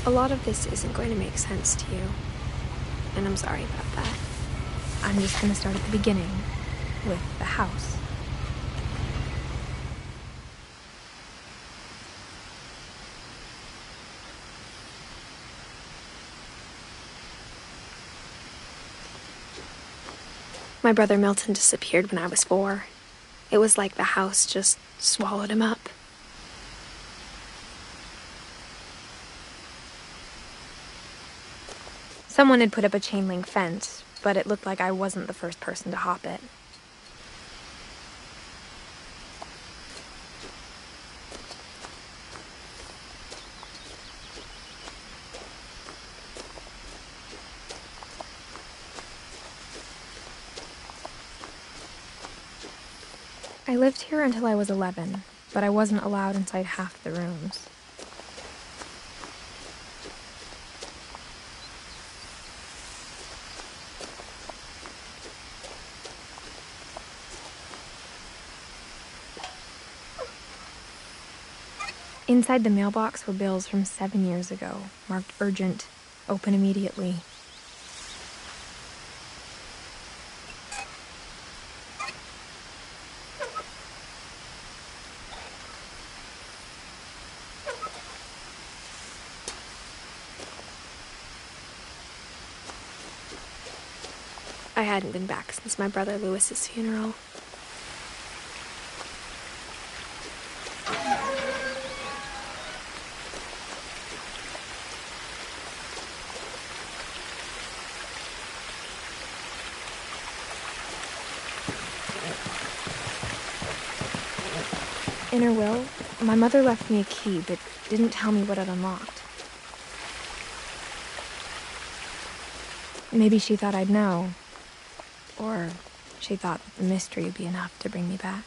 A lot of this isn't going to make sense to you, and I'm sorry about that. I'm just gonna start at the beginning, with the house. My brother Milton disappeared when I was 4. It was like the house just swallowed him up. Someone had put up a chain link fence, but it looked like I wasn't the first person to hop it. I lived here until I was 11, but I wasn't allowed inside half the rooms. Inside the mailbox were bills from 7 years ago, marked urgent, open immediately. I hadn't been back since my brother Lewis's funeral. In her will, my mother left me a key, but didn't tell me what it unlocked. Maybe she thought I'd know. Or she thought that the mystery would be enough to bring me back.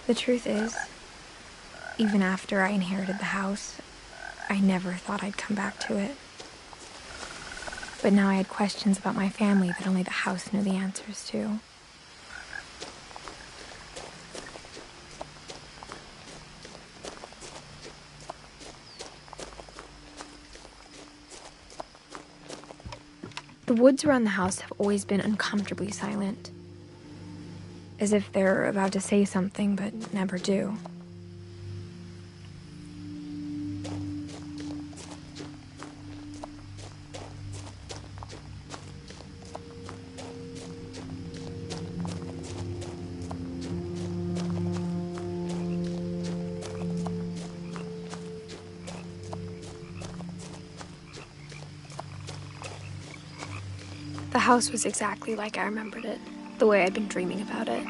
The truth is, even after I inherited the house, I never thought I'd come back to it. But now I had questions about my family that only the house knew the answers to. The woods around the house have always been uncomfortably silent. As if they're about to say something, but never do. The house was exactly like I remembered it, the way I'd been dreaming about it.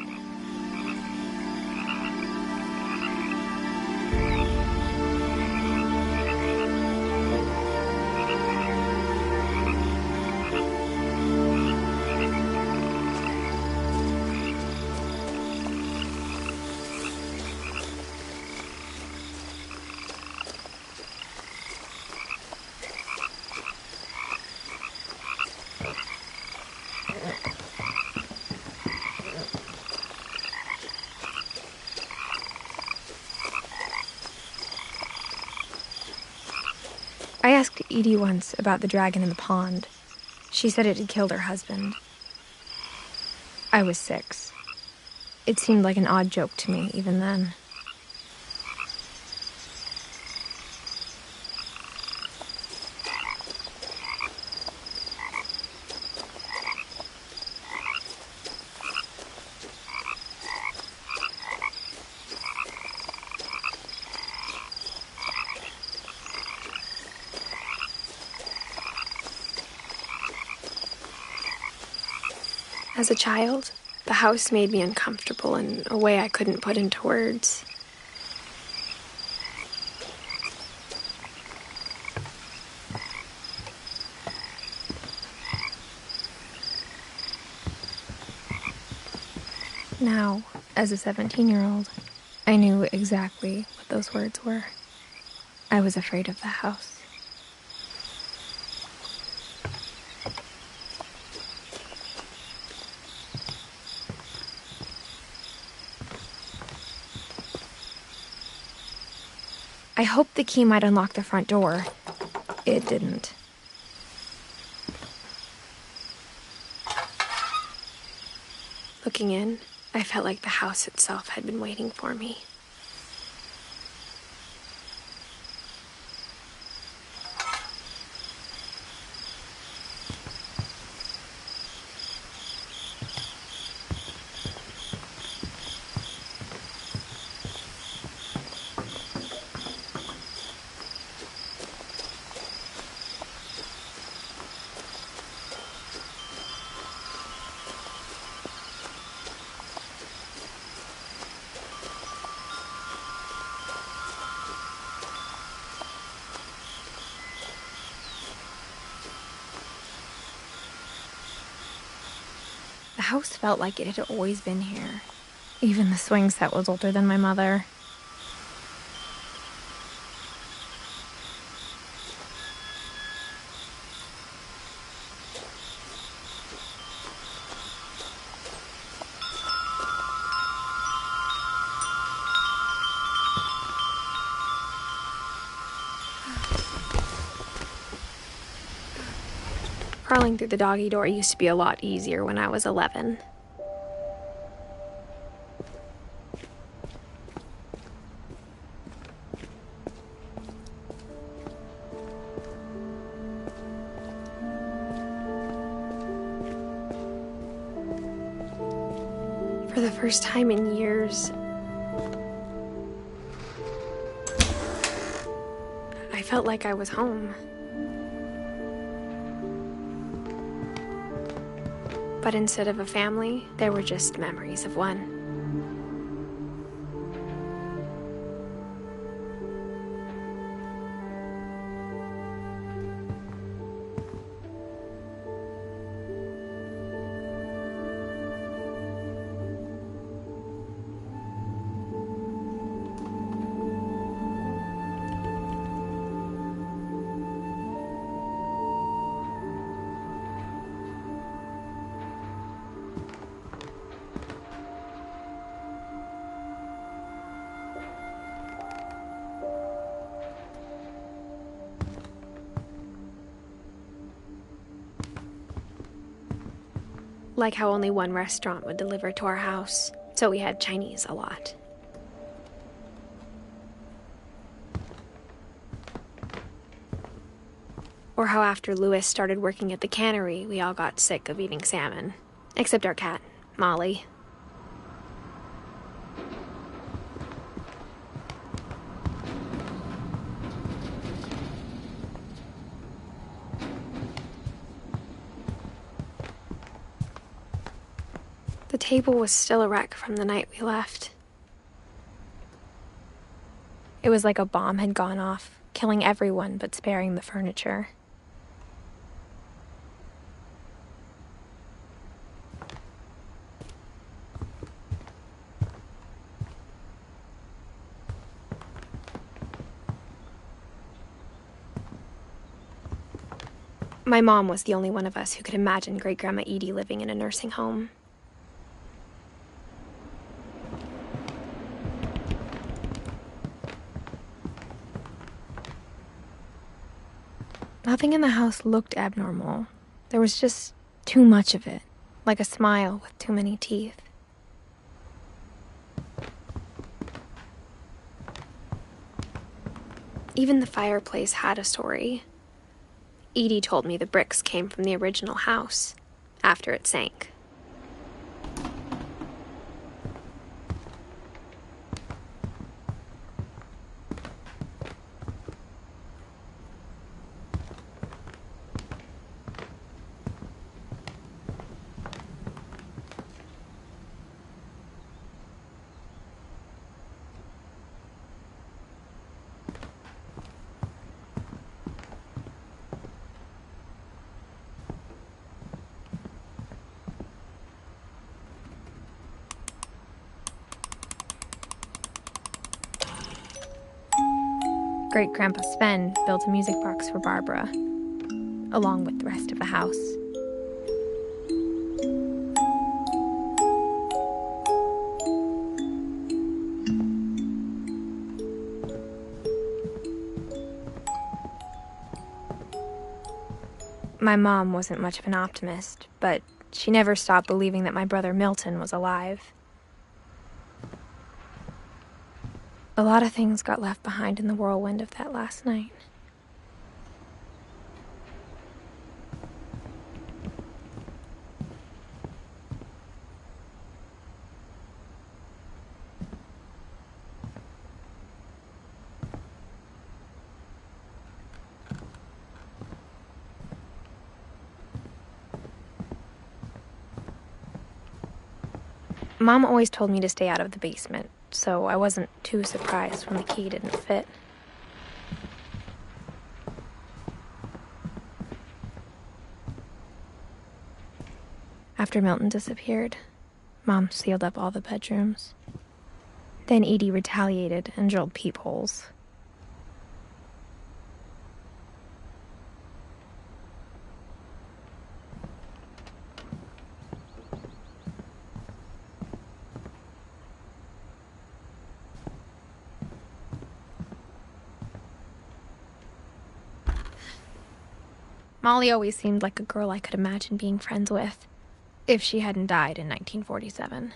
I asked Edie once about the dragon in the pond. She said it had killed her husband. I was 6. It seemed like an odd joke to me, even then. As a child, The house made me uncomfortable in a way I couldn't put into words. Now, as a 17-year-old, I knew exactly what those words were. I was afraid of the house. I hoped the key might unlock the front door. It didn't. Looking in, I felt like the house itself had been waiting for me. The house felt like it had always been here. Even the swing set was older than my mother. Crawling through the doggy door used to be a lot easier when I was 11. For the first time in years, I felt like I was home. But instead of a family, there were just memories of one. Like how only one restaurant would deliver to our house, so we had Chinese a lot. Or how after Louis started working at the cannery, we all got sick of eating salmon. Except our cat, Molly. The table was still a wreck from the night we left. It was like a bomb had gone off, killing everyone but sparing the furniture. My mom was the only one of us who could imagine Great-Grandma Edie living in a nursing home. Nothing in the house looked abnormal. There was just too much of it, like a smile with too many teeth. Even the fireplace had a story. Edie told me the bricks came from the original house, after it sank. Great-Grandpa Sven built a music box for Barbara, along with the rest of the house. My mom wasn't much of an optimist, but she never stopped believing that my brother Milton was alive. A lot of things got left behind in the whirlwind of that last night. Mom always told me to stay out of the basement, so I wasn't too surprised when the key didn't fit. After Milton disappeared, Mom sealed up all the bedrooms. Then Edie retaliated and drilled peepholes. Molly always seemed like a girl I could imagine being friends with, if she hadn't died in 1947.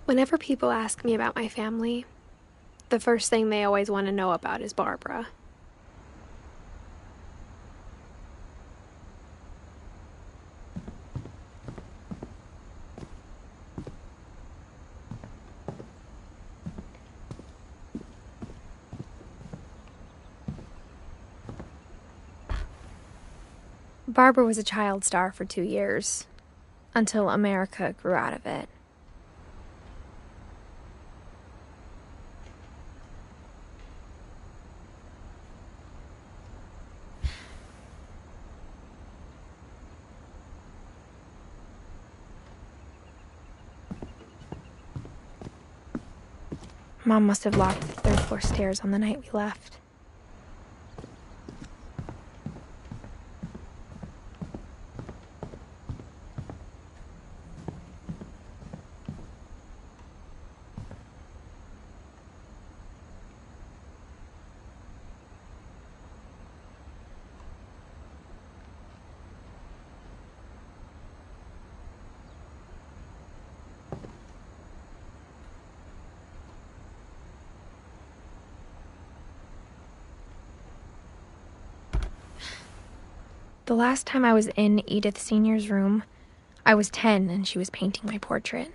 Whenever people ask me about my family, the first thing they always want to know about is Barbara. Barbara was a child star for 2 years, until America grew out of it. Mom must have locked the third-floor stairs on the night we left. The last time I was in Edith Sr.'s room, I was 10 and she was painting my portrait.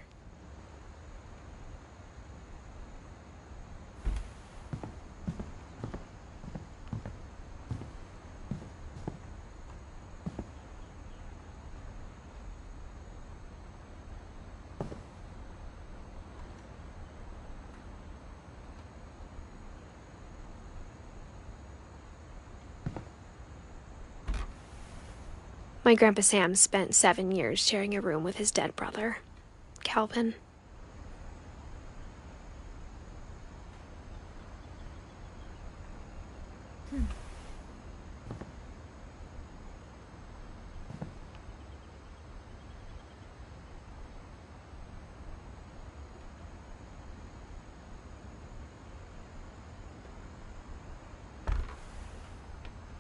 My Grandpa Sam spent 7 years sharing a room with his dead brother, Calvin.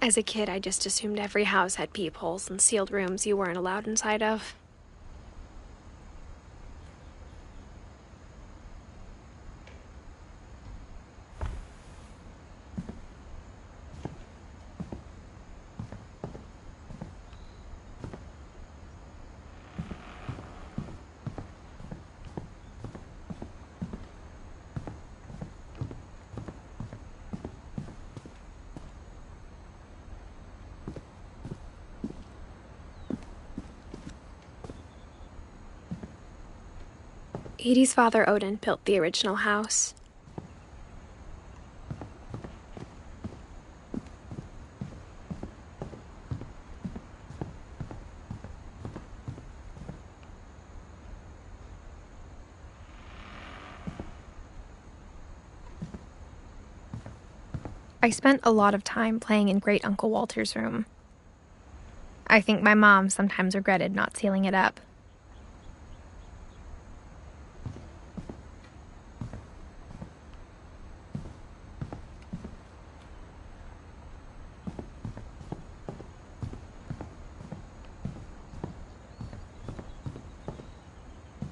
As a kid, I just assumed every house had peepholes and sealed rooms you weren't allowed inside of. Edie's father, Odin, built the original house. I spent a lot of time playing in Great Uncle Walter's room. I think my mom sometimes regretted not sealing it up.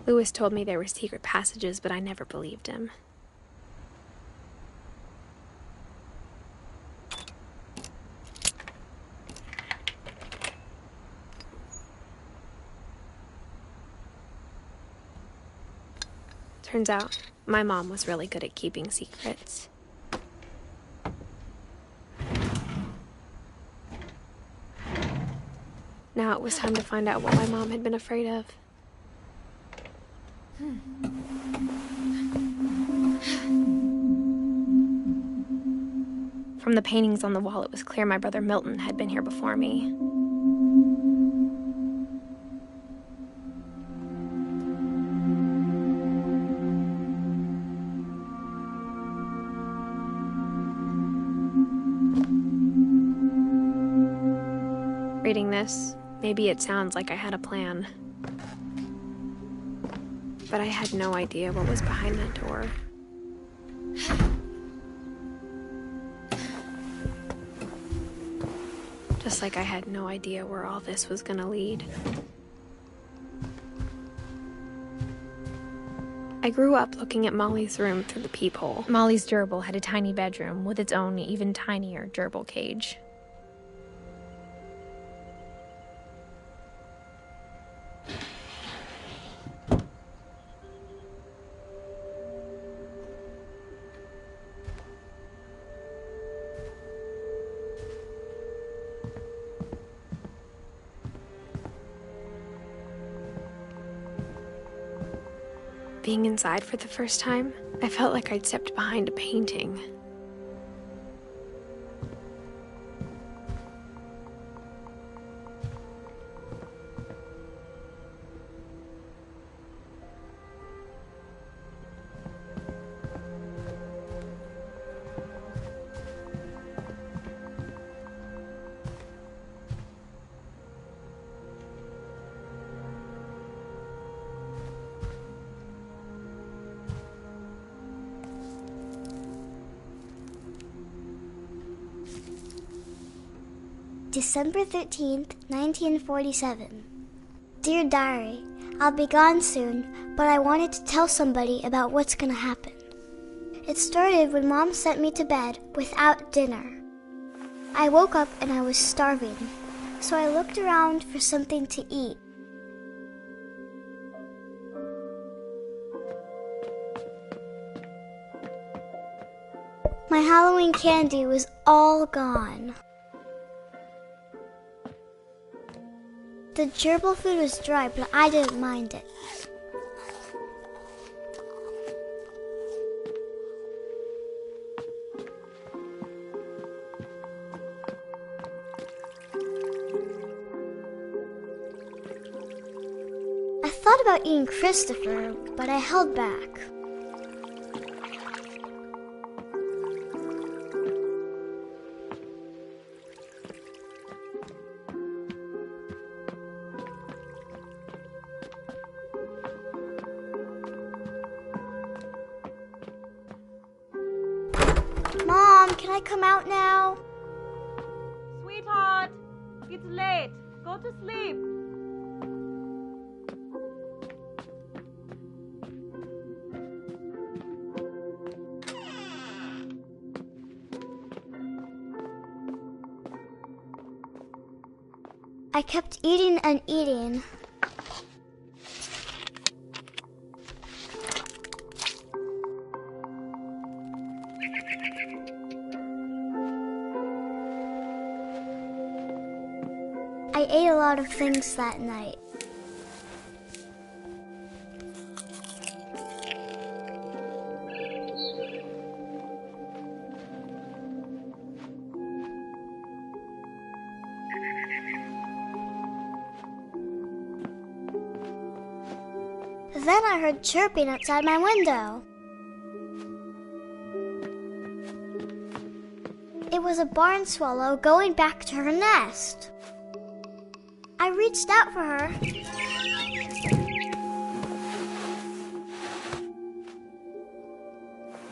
Lewis told me there were secret passages, but I never believed him. Turns out, my mom was really good at keeping secrets. Now it was time to find out what my mom had been afraid of. From the paintings on the wall, it was clear my brother Milton had been here before me. Reading this, maybe it sounds like I had a plan. But I had no idea what was behind that door. Just like I had no idea where all this was gonna lead. I grew up looking at Molly's room through the peephole. Molly's gerbil had a tiny bedroom with its own even tinier gerbil cage. Being inside for the first time, I felt like I'd stepped behind a painting. December 13th, 1947. Dear Diary, I'll be gone soon, but I wanted to tell somebody about what's gonna happen. It started when Mom sent me to bed without dinner. I woke up and I was starving, so I looked around for something to eat. My Halloween candy was all gone. The gerbil food was dry, but I didn't mind it. I thought about eating Christopher, but I held back. Mom, can I come out now? Sweetheart, it's late. Go to sleep. I kept eating and eating. I ate a lot of things that night. Then I heard chirping outside my window. It was a barn swallow going back to her nest. I reached out for her.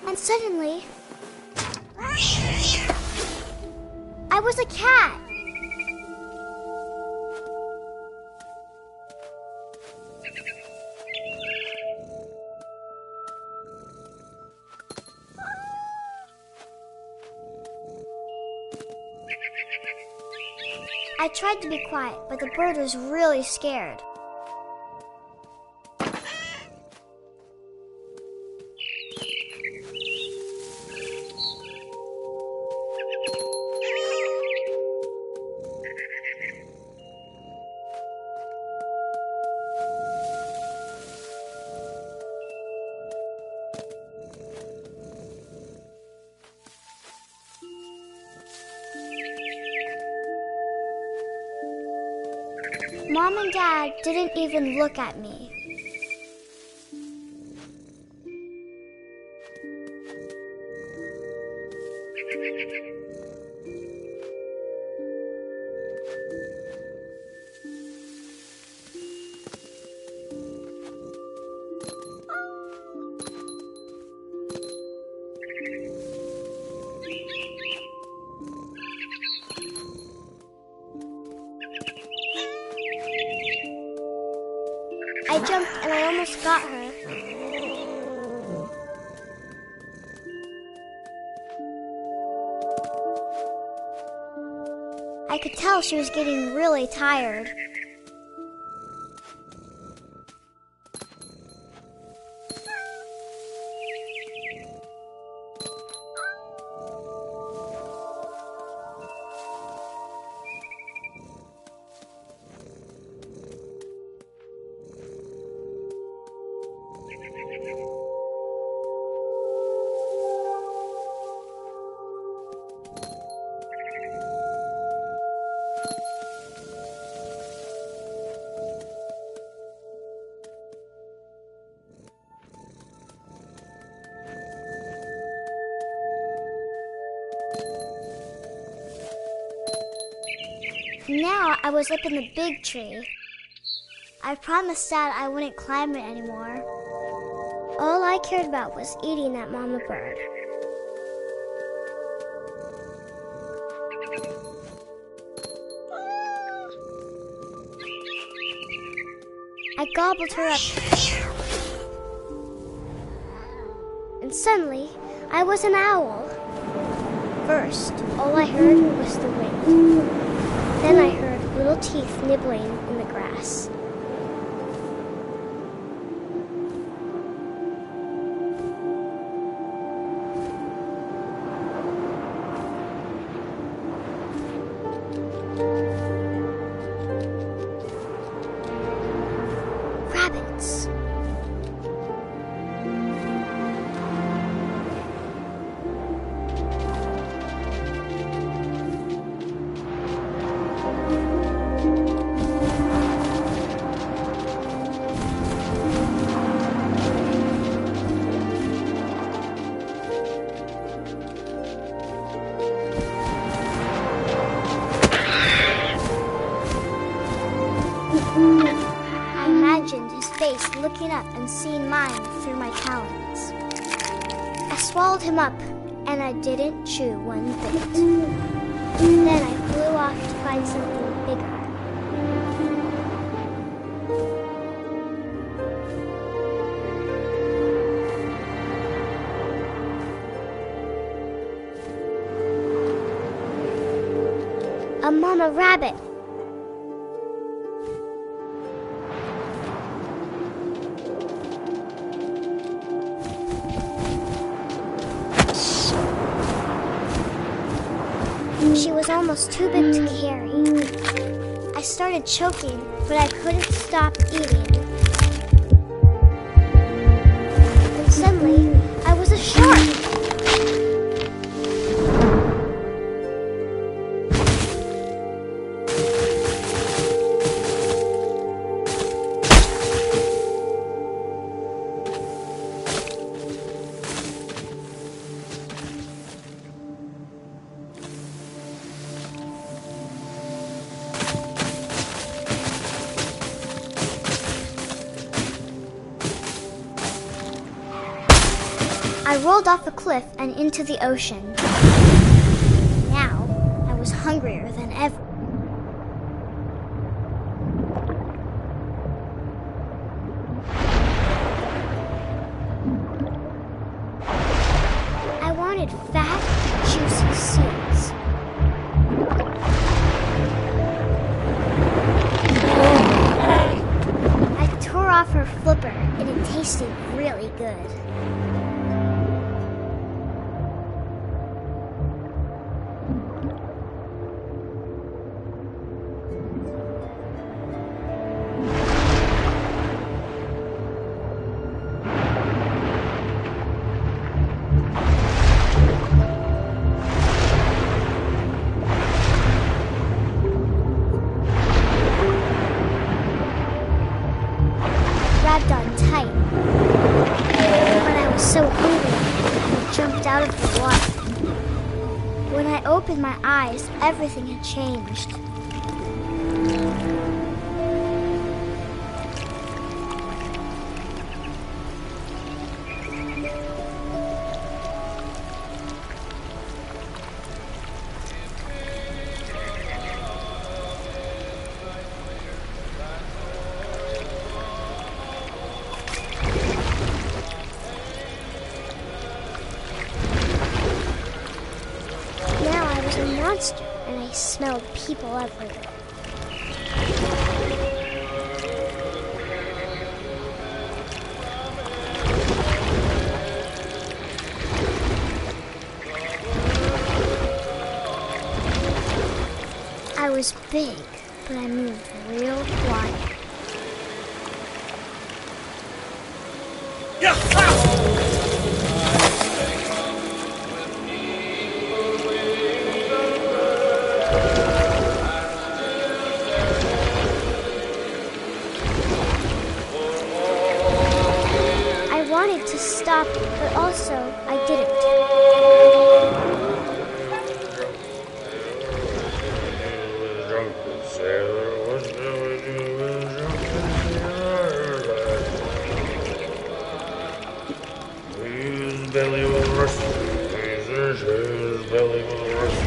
And suddenly, I was a cat. I tried to be quiet, but the bird was really scared. Mom and Dad didn't even look at me. I jumped and I almost got her. I could tell she was getting really tired. Now I was up in the big tree. I promised Dad I wouldn't climb it anymore. All I cared about was eating that mama bird. I gobbled her up. And suddenly, I was an owl. First, all I heard was the wind. Then I heard little teeth nibbling in the grass. Rabbits. I imagined his face looking up and seeing mine through my talons. I swallowed him up, and I didn't chew one bit. Then I flew off to find something bigger. A mama rabbit. She was almost too big to carry. I started choking, but I couldn't stop eating. And suddenly, I was a shark. I rolled off a cliff and into the ocean. Now, I was hungrier than ever. I wanted fat, juicy seeds. I tore off her flipper, and it tasted really good. Grabbed on tight, but I was so hungry I jumped out of the water. When I opened my eyes, everything had changed. A monster, and I smelled people everywhere. I was big, but I moved real quiet. I wanted to stop, but also I didn't. Belly will rust. His belly will rust.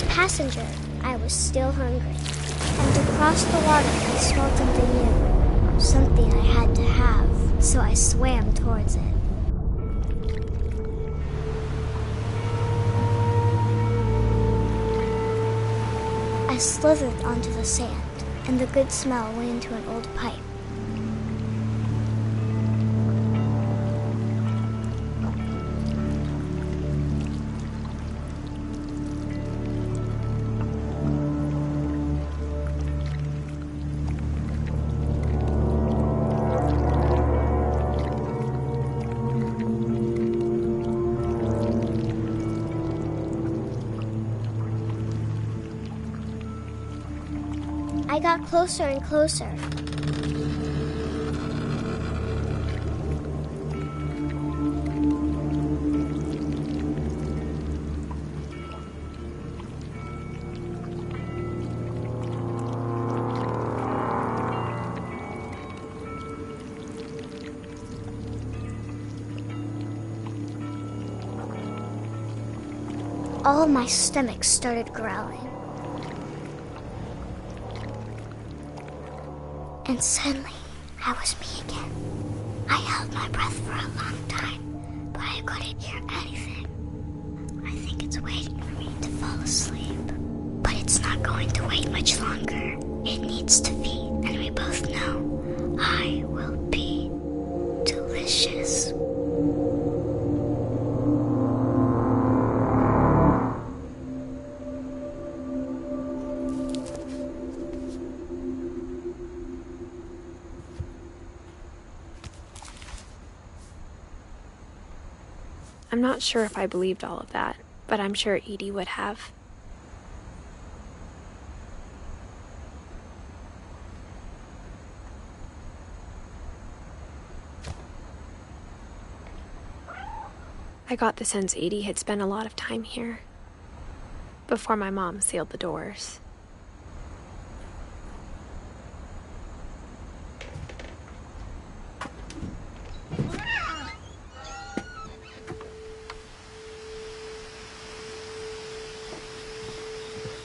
Passenger, I was still hungry, and across the water I smelled something new, something I had to have, so I swam towards it. I slithered onto the sand, and the good smell went into an old pipe. I got closer and closer. All my stomach started growling. And suddenly, I was me again. I held my breath for a long time, but I couldn't hear anything. I think it's waiting for me to fall asleep. But it's not going to wait much longer. It needs to feed, and we both know I will be delicious. I'm not sure if I believed all of that, but I'm sure Edie would have. I got the sense Edie had spent a lot of time here, before my mom sealed the doors.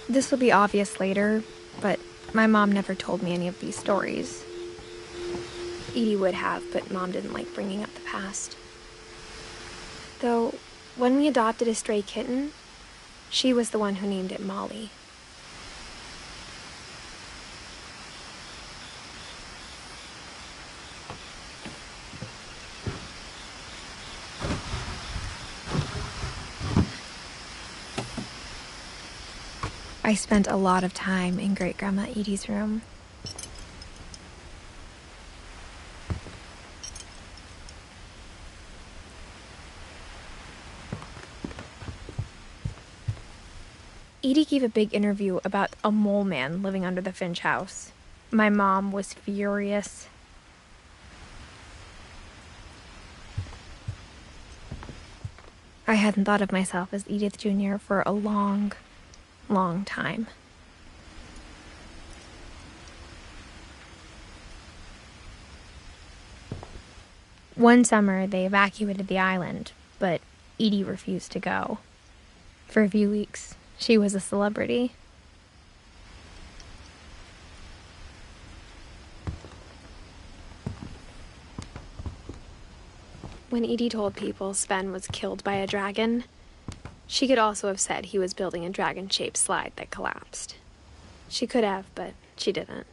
This will be obvious later, but my mom never told me any of these stories. Edie would have, but Mom didn't like bringing up the past. Though, when we adopted a stray kitten, she was the one who named it Molly. I spent a lot of time in Great-Grandma Edie's room. Edie gave a big interview about a mole man living under the Finch house. My mom was furious. I hadn't thought of myself as Edith Jr. for a long time. One summer, they evacuated the island, but Edie refused to go. For a few weeks, she was a celebrity. When Edie told people Sven was killed by a dragon, she could also have said he was building a dragon-shaped slide that collapsed. She could have, but she didn't.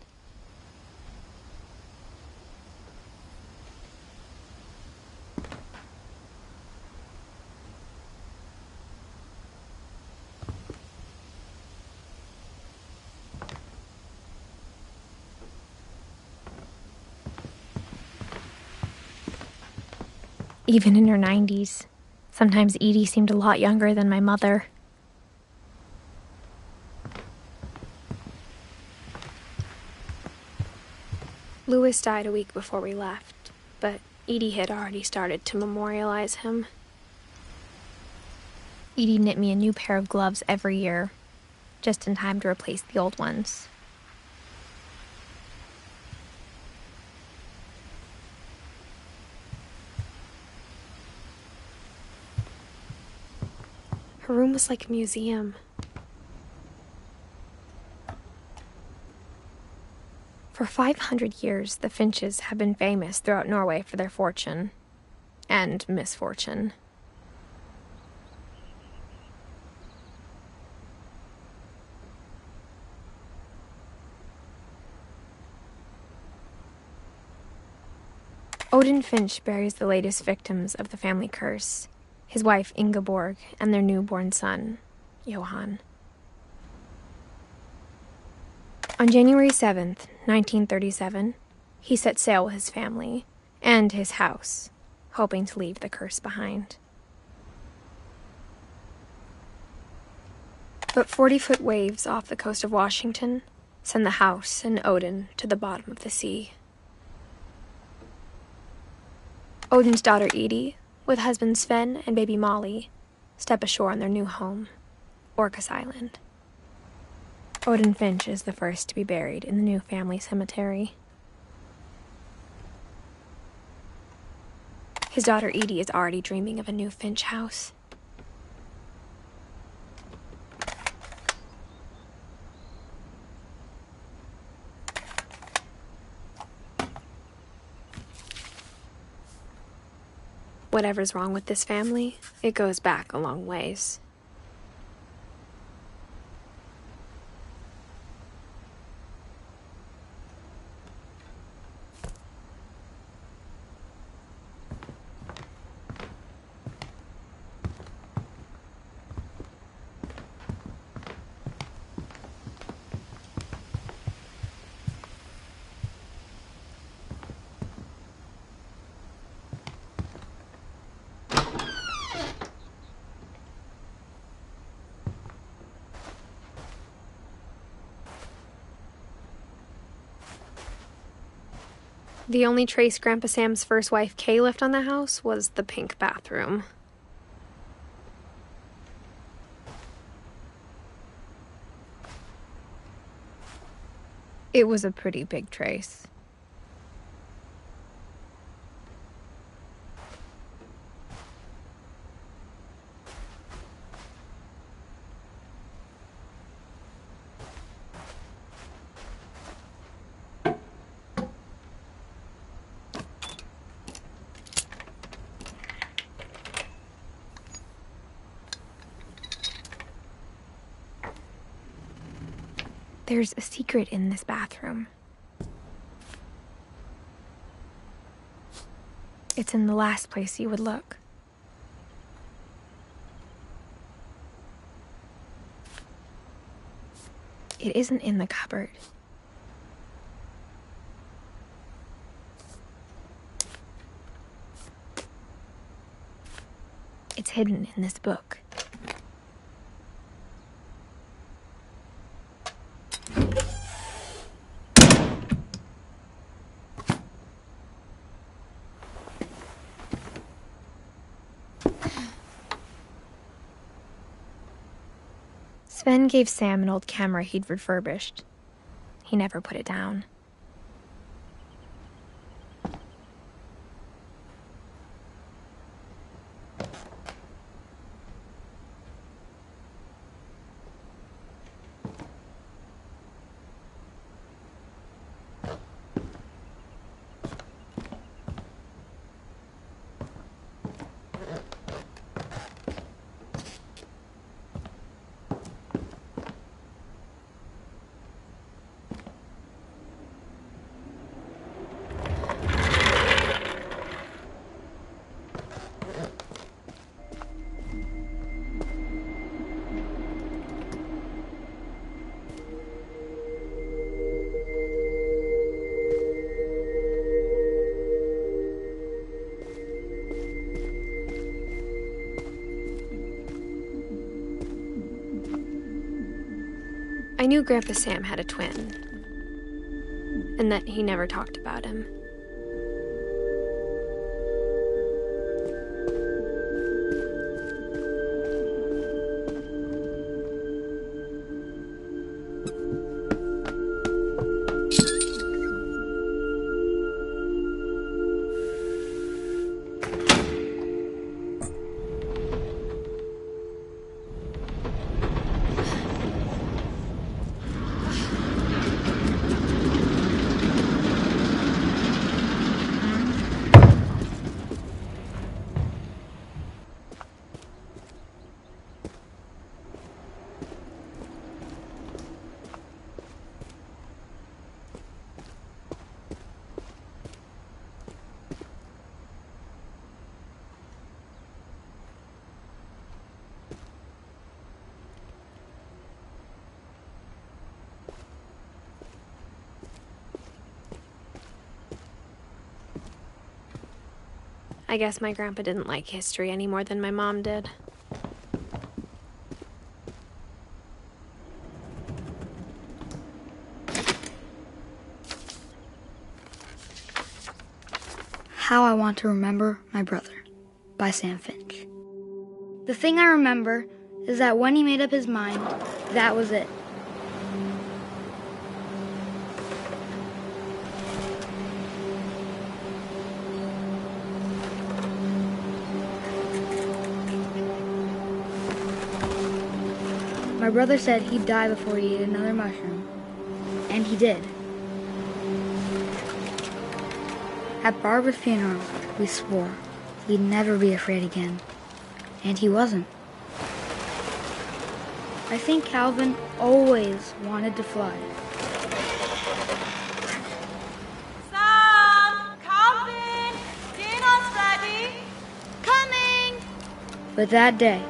Even in her 90s, sometimes Edie seemed a lot younger than my mother. Louis died a week before we left, but Edie had already started to memorialize him. Edie knit me a new pair of gloves every year, just in time to replace the old ones. Her room was like a museum. For 500 years, the Finches have been famous throughout Norway for their fortune and misfortune. Odin Finch buries the latest victims of the family curse, his wife Ingeborg and their newborn son, Johan. On January 7th, 1937, he set sail with his family and his house, hoping to leave the curse behind. But 40-foot waves off the coast of Washington send the house and Odin to the bottom of the sea. Odin's daughter Edie, with husband Sven and baby Molly, step ashore on their new home, Orcas Island. Odin Finch is the first to be buried in the new family cemetery. His daughter Edie is already dreaming of a new Finch house. Whatever's wrong with this family, it goes back a long ways. The only trace Grandpa Sam's first wife, Kay, left on the house was the pink bathroom. It was a pretty big trace. There's a secret in this bathroom. It's in the last place you would look. It isn't in the cupboard. It's hidden in this book. Sven gave Sam an old camera he'd refurbished. He never put it down. I knew Grandpa Sam had a twin, and that he never talked about him. I guess my grandpa didn't like history any more than my mom did. How I Want to Remember My Brother by Sam Finch. The thing I remember is that when he made up his mind, that was it. My brother said he'd die before he ate another mushroom, and he did. At Barbara's funeral, we swore we'd never be afraid again, and he wasn't. I think Calvin always wanted to fly. Sam! Calvin! Dinner's ready! Coming! But that day,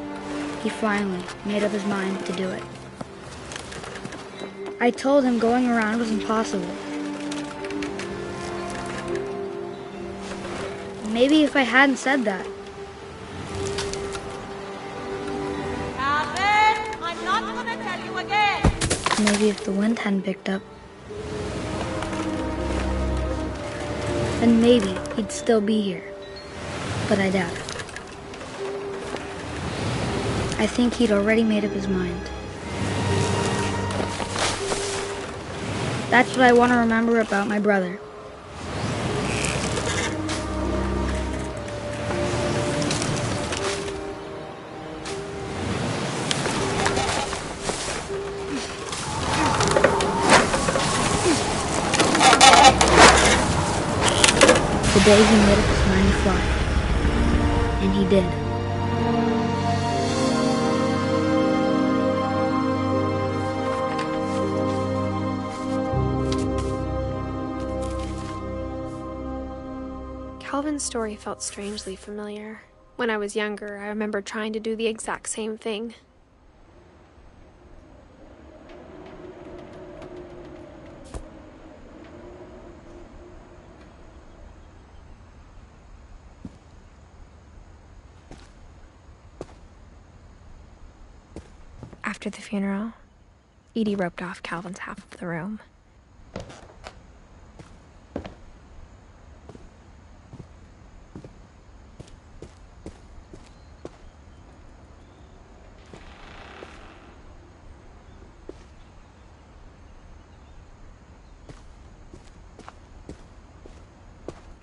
he finally made up his mind to do it. I told him going around was impossible. Maybe if I hadn't said that. Calvin! I'm not gonna tell you again! Maybe if the wind hadn't picked up. then maybe he'd still be here. But I doubt it. I think he'd already made up his mind. That's what I want to remember about my brother. The day he made up his mind to fly. And he did. Calvin's story felt strangely familiar. When I was younger, I remember trying to do the exact same thing. After the funeral, Edie roped off Calvin's half of the room.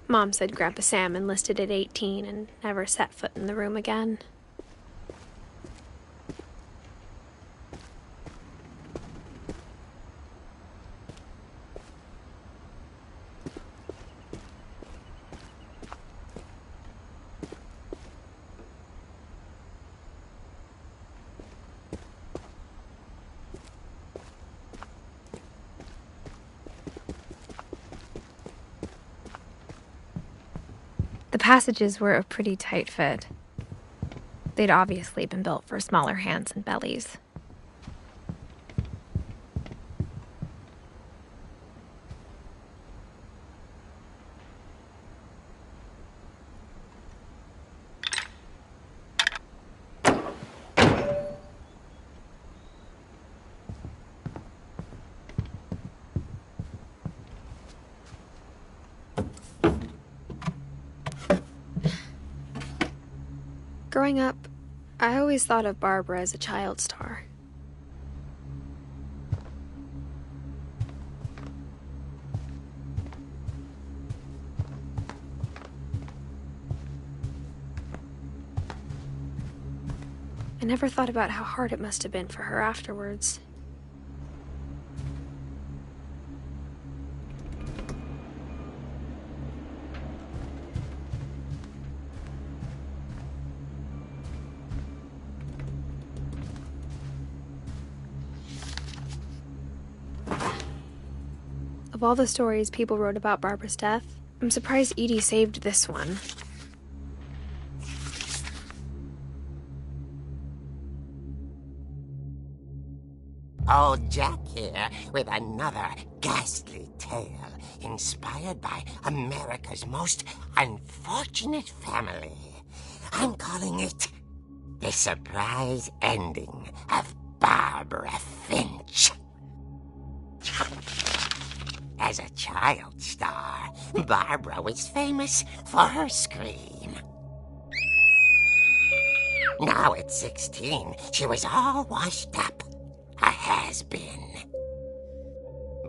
Mom said Grandpa Sam enlisted at 18 and never set foot in the room again. The passages were a pretty tight fit. They'd obviously been built for smaller hands and bellies. Growing up, I always thought of Barbara as a child star. I never thought about how hard it must have been for her afterwards. Of all the stories people wrote about Barbara's death, I'm surprised Edie saved this one. Old Jack here with another ghastly tale inspired by America's most unfortunate family. I'm calling it The Surprise Ending of Barbara Finch. As a child star, Barbara was famous for her scream. Now at 16, she was all washed up. A has-been.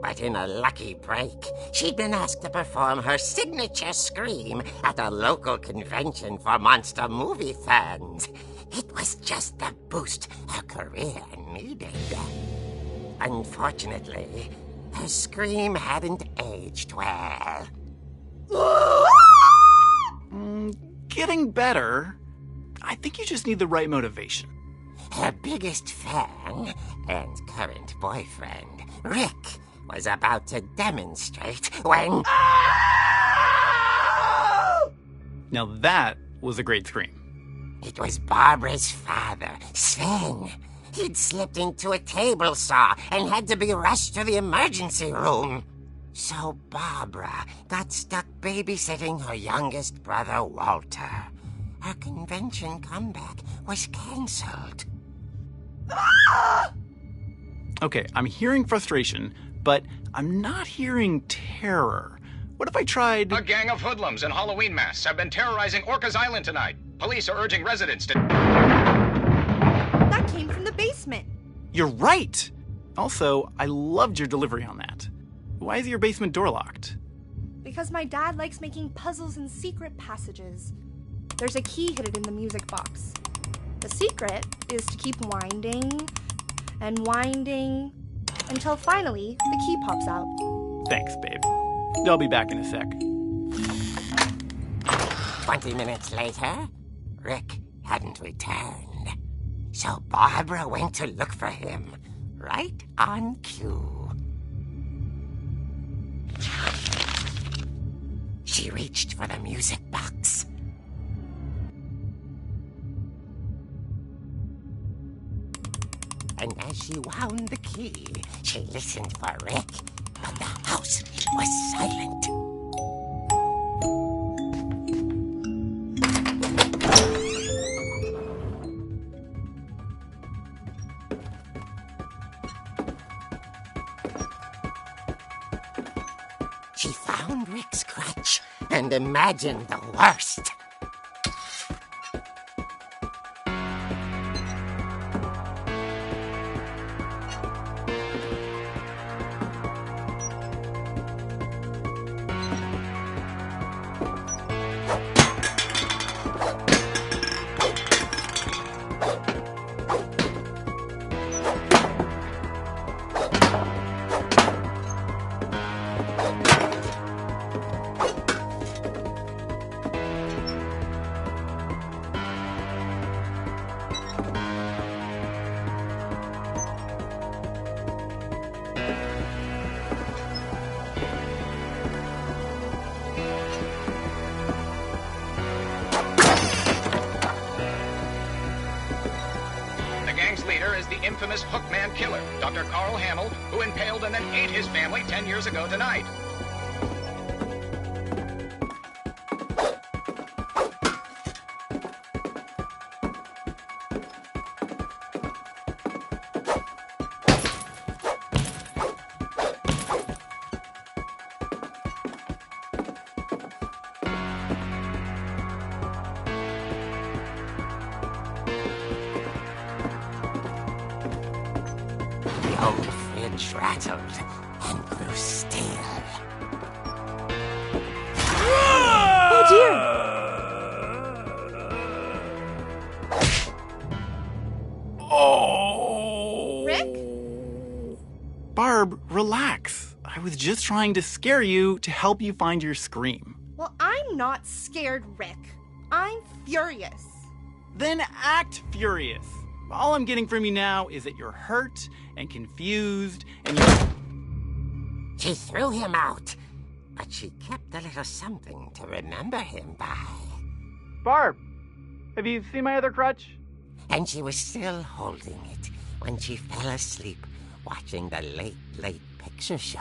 But in a lucky break, she'd been asked to perform her signature scream at a local convention for monster movie fans. It was just the boost her career needed. Unfortunately, her scream hadn't aged well. Getting better. I think you just need the right motivation. Her biggest fan and current boyfriend, Rick, was about to demonstrate when... Now that was a great scream. It was Barbara's father, Sven. He'd slipped into a table saw and had to be rushed to the emergency room. So Barbara got stuck babysitting her youngest brother, Walter. Her convention comeback was cancelled. Okay, I'm hearing frustration, but I'm not hearing terror. What if I tried... A gang of hoodlums in Halloween masks have been terrorizing Orcas Island tonight. Police are urging residents to... That came from the basement. You're right! Also, I loved your delivery on that. Why is your basement door locked? Because my dad likes making puzzles and secret passages. There's a key hidden in the music box. The secret is to keep winding and winding until finally the key pops out. Thanks, babe. I'll be back in a sec. 20 minutes later, Rick hadn't returned. So Barbara went to look for him, right on cue. She reached for the music box. And as she wound the key, she listened for Rick, but the house was silent. She found Rick's crutch and imagined the worst. Infamous Hookman killer, Dr. Carl Hamill, who impaled and then ate his family 10 years ago tonight. Rattled and grew still. Oh dear! Oh! Rick? Barb, relax. I was just trying to scare you to help you find your scream. Well, I'm not scared, Rick. I'm furious. Then act furious. All I'm getting from you now is that you're hurt and confused and you're... She threw him out, but she kept a little something to remember him by. Barb, have you seen my other crutch? And she was still holding it when she fell asleep watching the late picture show.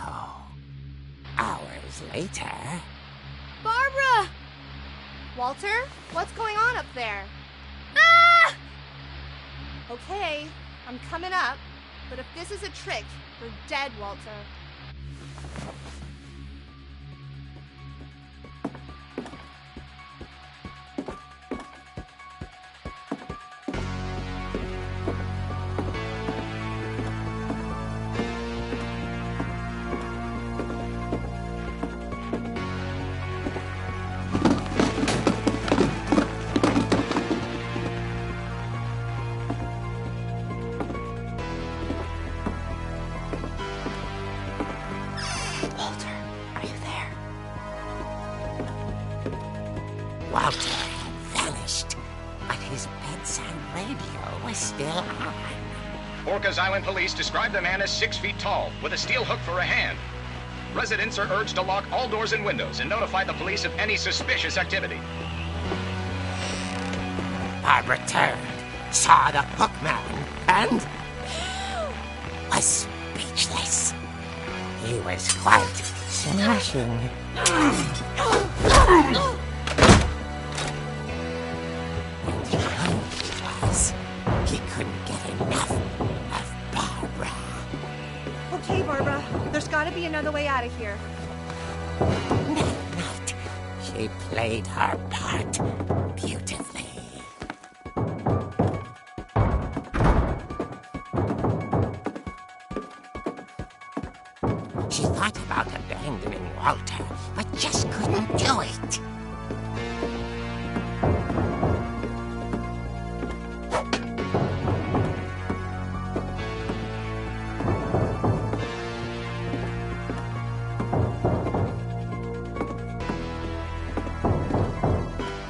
Hours later... Barbara! Walter, what's going on up there? Ah! Okay, I'm coming up, but if this is a trick, you're dead, Walter. Walter had vanished, but his bedside radio was still on. Orcas Island police describe the man as 6 feet tall, with a steel hook for a hand. Residents are urged to lock all doors and windows and notify the police of any suspicious activity. Barbara turned, saw the hookman, and was speechless. He was quite smashing. He couldn't get enough of Barbara. Okay, Barbara, there's gotta be another way out of here. Never She played her part beautifully. She thought about abandoning Walter, but just couldn't do it.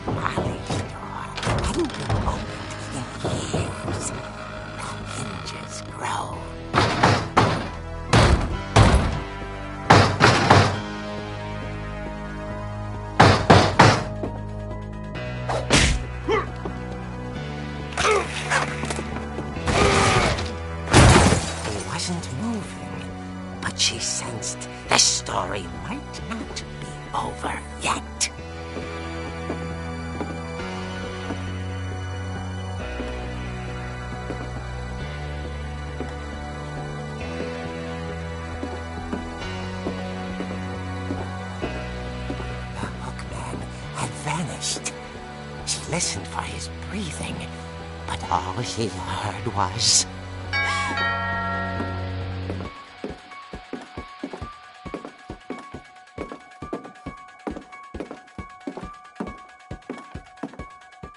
Molly's door hadn't been opened in years. The hinges groaned. He wasn't moving, but she sensed the story might not be over yet. The hookman had vanished. She listened for his breathing, but all she heard was...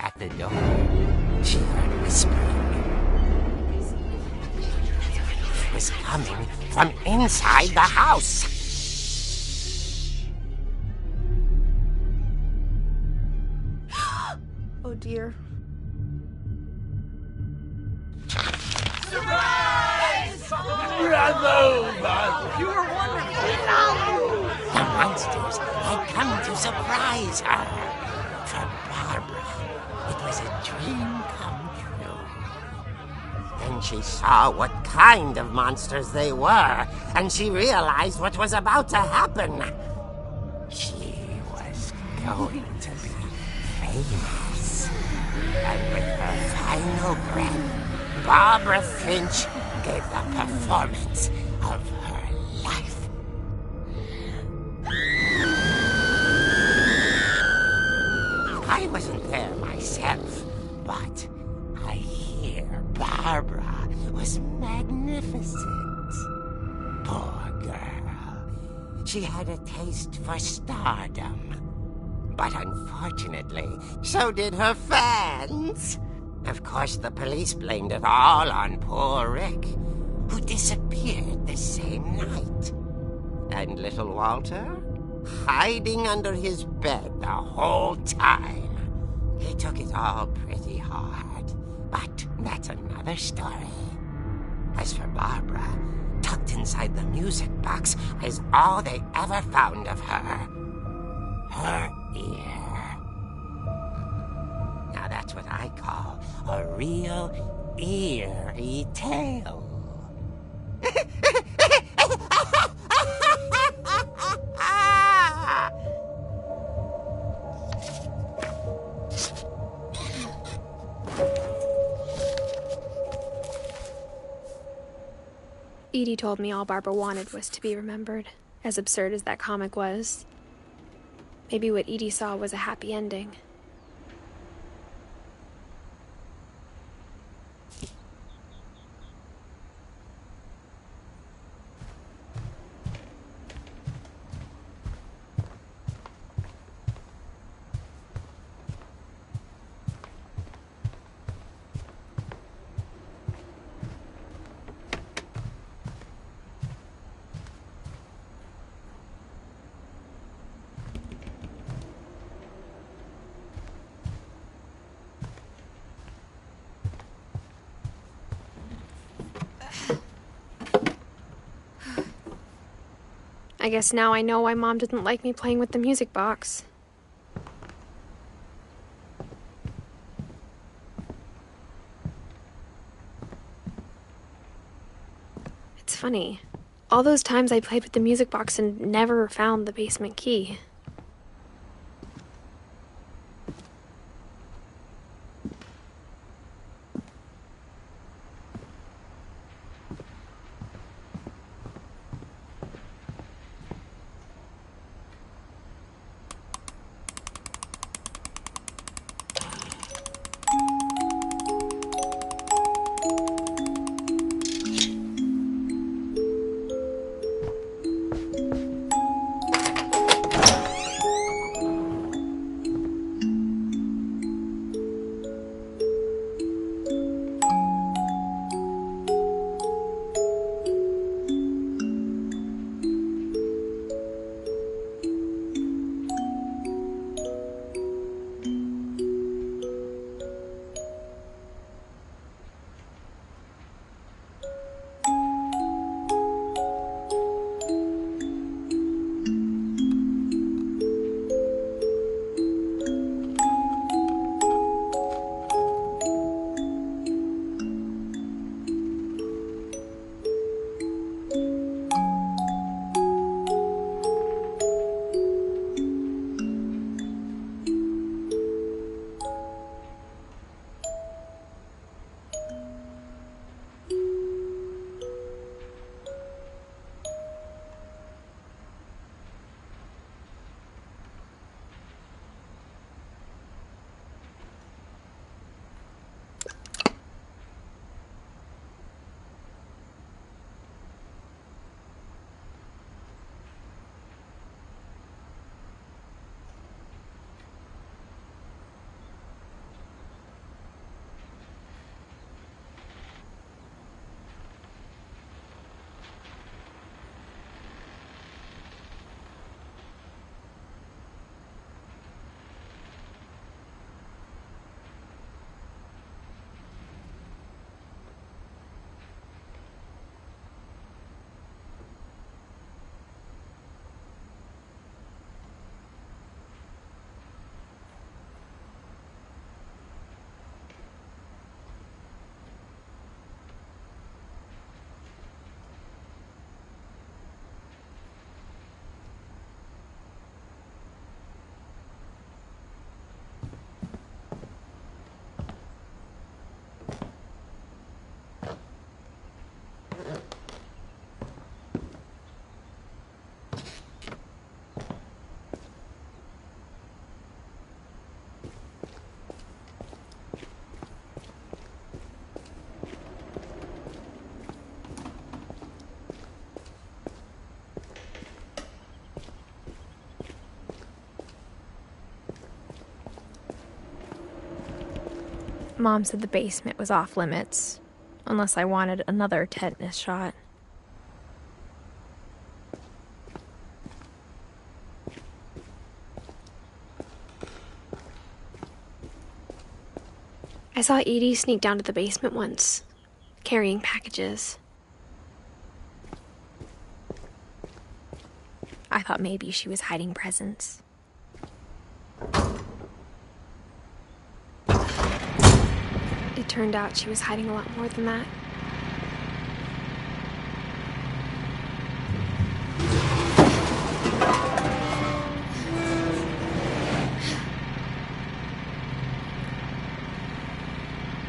At the door, she heard whispering. It was coming from inside the house. Oh dear. The monsters had come to surprise her. For Barbara, it was a dream come true. Then she saw what kind of monsters they were, and she realized what was about to happen. She was going to be famous. And with her final breath, Barbara Finch gave the performance of her life. I wasn't there myself, but I hear Barbara was magnificent. Poor girl. She had a taste for stardom. But unfortunately, so did her fans. Of course, the police blamed it all on poor Rick, who disappeared the same night. And little Walter? Hiding under his bed the whole time. He took it all pretty hard, but that's another story. As for Barbara, tucked inside the music box is all they ever found of her. Her ear. Now that's what I call a real eerie tale. Edie told me all Barbara wanted was to be remembered, as absurd as that comic was. Maybe what Edie saw was a happy ending. I guess now I know why Mom didn't like me playing with the music box. It's funny. All those times I played with the music box and never found the basement key. Mom said the basement was off limits, unless I wanted another tetanus shot. I saw Edie sneak down to the basement once, carrying packages. I thought maybe she was hiding presents. It turned out she was hiding a lot more than that.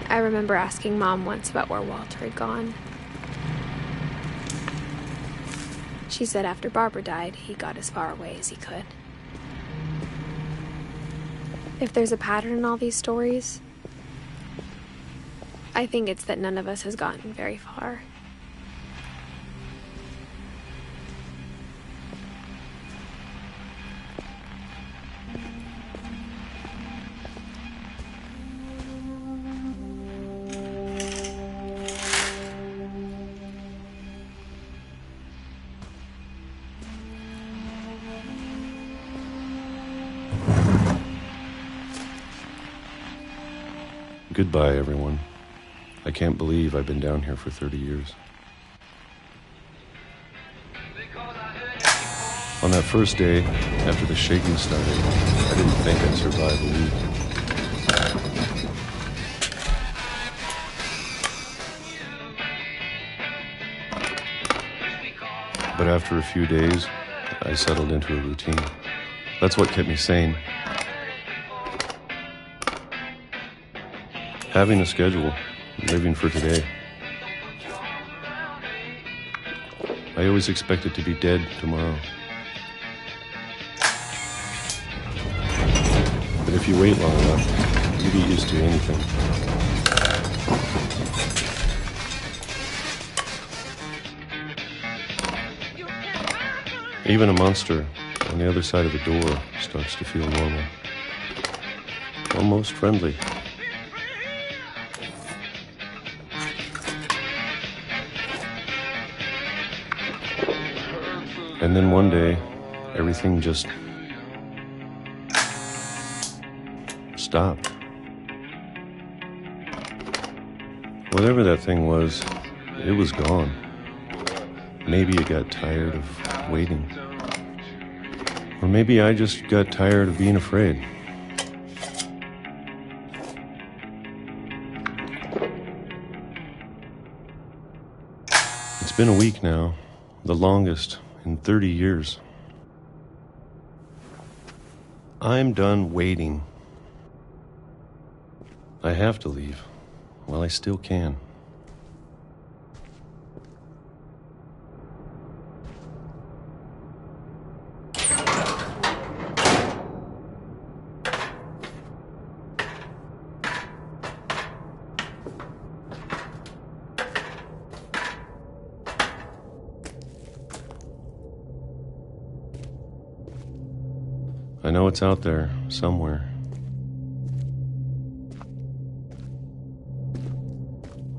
I remember asking Mom once about where Walter had gone. She said after Barbara died, he got as far away as he could. If there's a pattern in all these stories, I think it's that none of us has gotten very far. Goodbye, everyone. I can't believe I've been down here for 30 years. On that first day, after the shaking started, I didn't think I'd survive a week. But after a few days, I settled into a routine. That's what kept me sane. Having a schedule, living for today. I always expected to be dead tomorrow. But if you wait long enough, you get used to anything. Even a monster on the other side of the door starts to feel normal. Almost friendly. And then one day, everything just stopped. Whatever that thing was, it was gone. Maybe it got tired of waiting. Or maybe I just got tired of being afraid. It's been a week now, the longest in 30 years. I'm done waiting. I have to leave while I still can. I know it's out there, somewhere.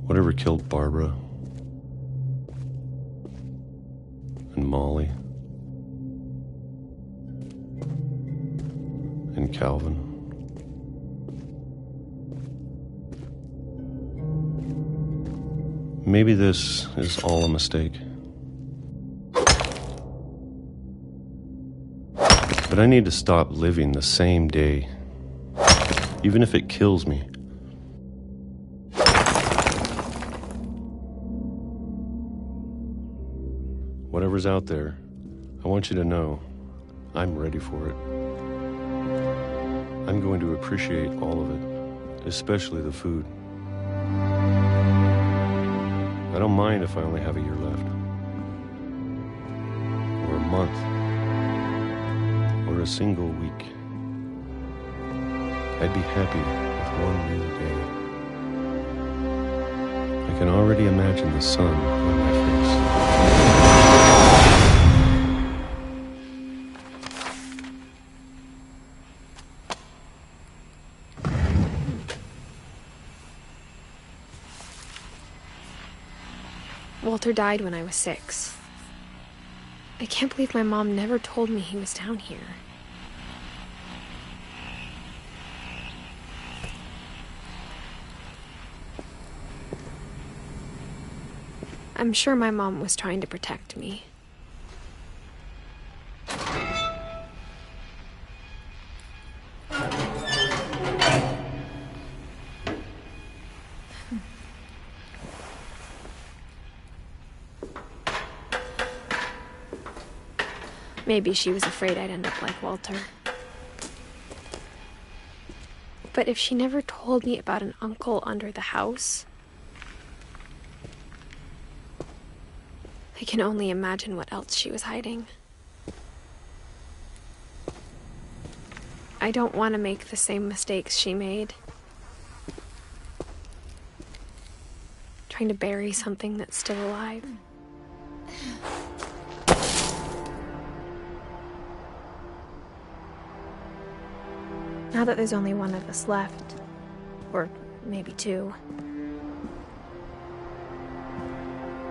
Whatever killed Barbara and Molly and Calvin. Maybe this is all a mistake. But I need to stop living the same day, even if it kills me. Whatever's out there, I want you to know I'm ready for it. I'm going to appreciate all of it, especially the food. I don't mind if I only have a year left. Or a month. Or a single week. I'd be happy with one new day. I can already imagine the sun on my face. Walter died when I was 6. I can't believe my mom never told me he was down here. I'm sure my mom was trying to protect me. Maybe she was afraid I'd end up like Walter. But if she never told me about an uncle under the house, I can only imagine what else she was hiding. I don't want to make the same mistakes she made. Trying to bury something that's still alive. Now that there's only one of us left, or maybe 2,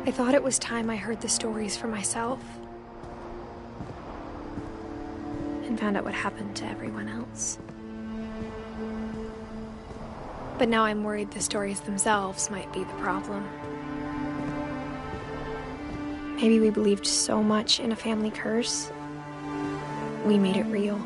I thought it was time I heard the stories for myself and found out what happened to everyone else. But now I'm worried the stories themselves might be the problem. Maybe we believed so much in a family curse, we made it real.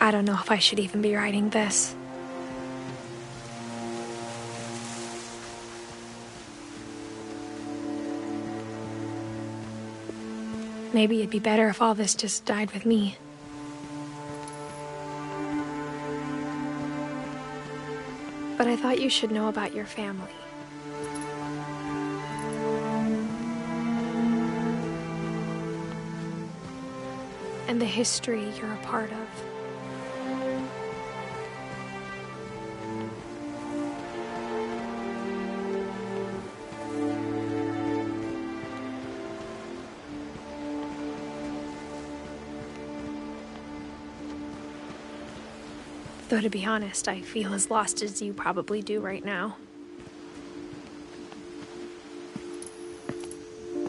I don't know if I should even be writing this. Maybe it'd be better if all this just died with me. But I thought you should know about your family. And the history you're a part of. Though to be honest, I feel as lost as you probably do right now.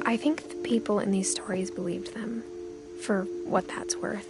I think the people in these stories believed them, for what that's worth.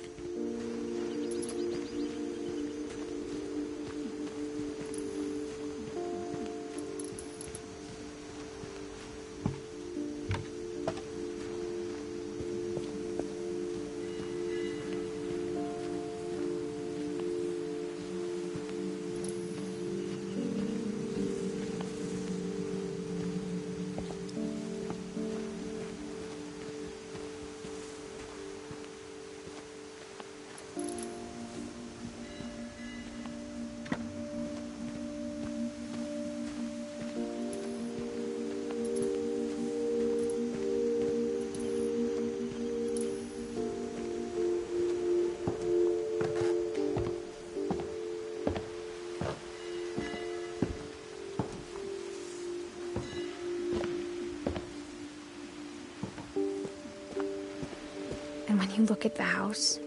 And when you look at the house,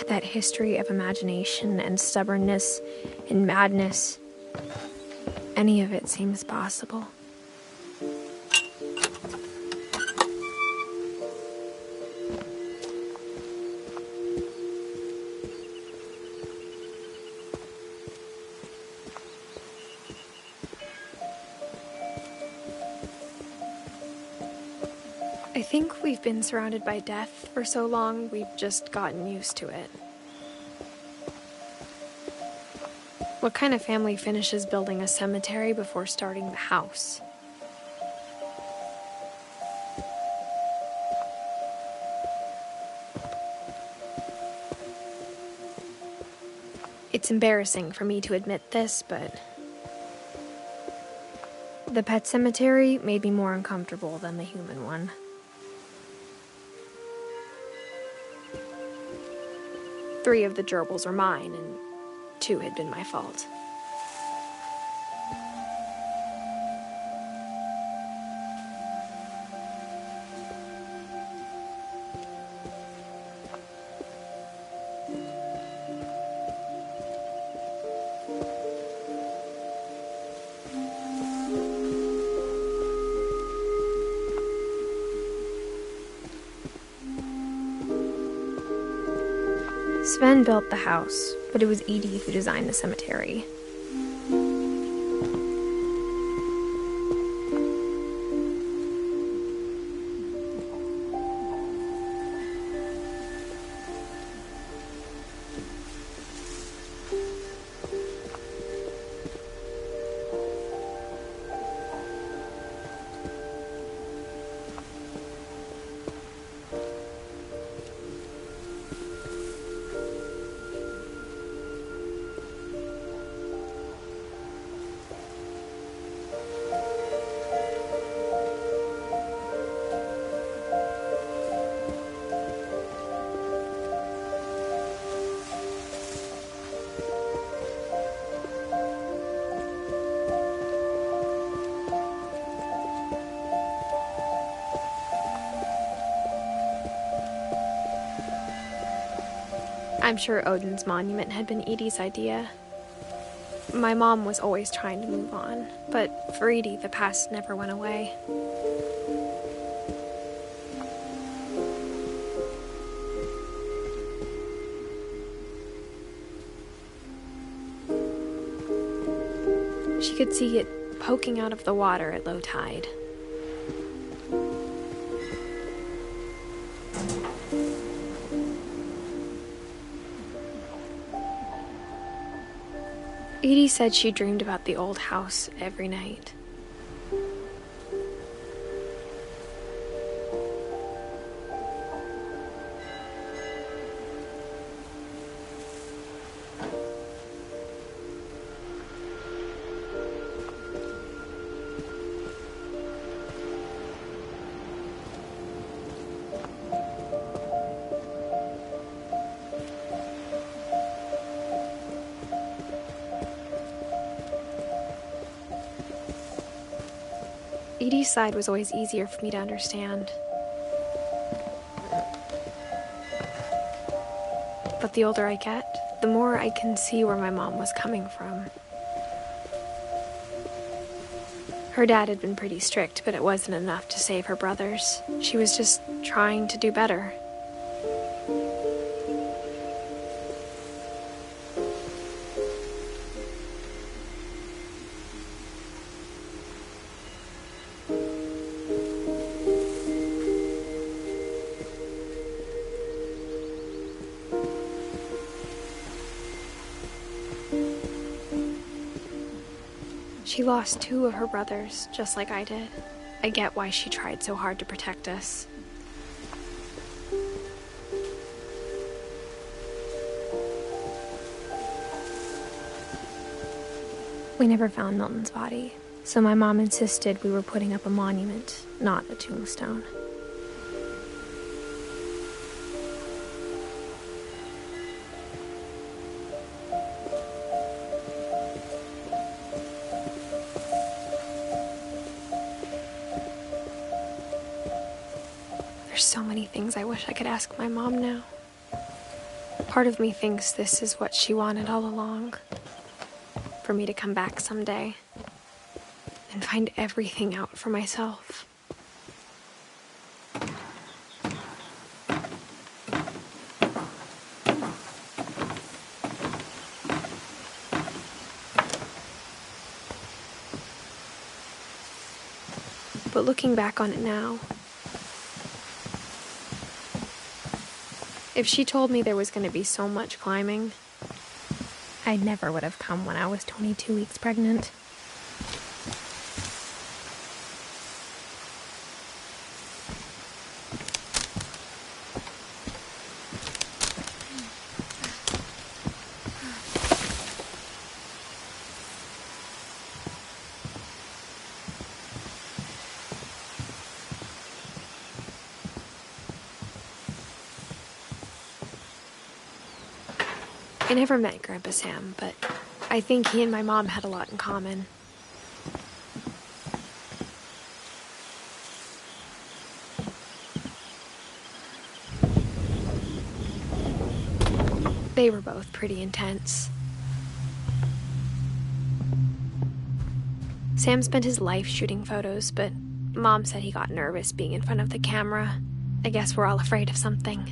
that history of imagination and stubbornness and madness, any of it seems possible. I think we've been surrounded by death for so long, we've just gotten used to it. What kind of family finishes building a cemetery before starting the house? It's embarrassing for me to admit this, but the pet cemetery made me more uncomfortable than the human one. Three of the gerbils were mine, and 2 had been my fault. Sven built the house, but it was Edie who designed the cemetery. I'm sure Odin's monument had been Edie's idea. My mom was always trying to move on, but for Edie, the past never went away. She could see it poking out of the water at low tide. Edie said she dreamed about the old house every night. Edie's side was always easier for me to understand. But the older I get, the more I can see where my mom was coming from. Her dad had been pretty strict, but it wasn't enough to save her brothers. She was just trying to do better. She lost 2 of her brothers, just like I did. I get why she tried so hard to protect us. We never found Milton's body, so my mom insisted we were putting up a monument, not a tombstone. There's so many things I wish I could ask my mom now. Part of me thinks this is what she wanted all along. For me to come back someday and find everything out for myself. But looking back on it now, If she told me there was going to be so much climbing, I never would have come when I was 22 weeks pregnant. I never met Grandpa Sam, but I think he and my mom had a lot in common. They were both pretty intense. Sam spent his life shooting photos, but Mom said he got nervous being in front of the camera. I guess we're all afraid of something.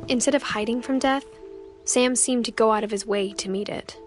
Instead of hiding from death, Sam seemed to go out of his way to meet it.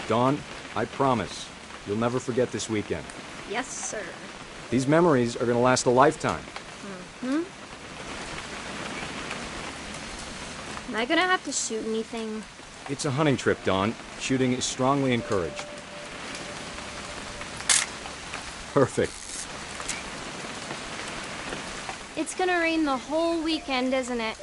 Dawn, I promise, you'll never forget this weekend. Yes, sir. These memories are gonna last a lifetime. Mm-hmm. Am I gonna have to shoot anything? It's a hunting trip, Dawn. Shooting is strongly encouraged. Perfect. It's gonna rain the whole weekend, isn't it?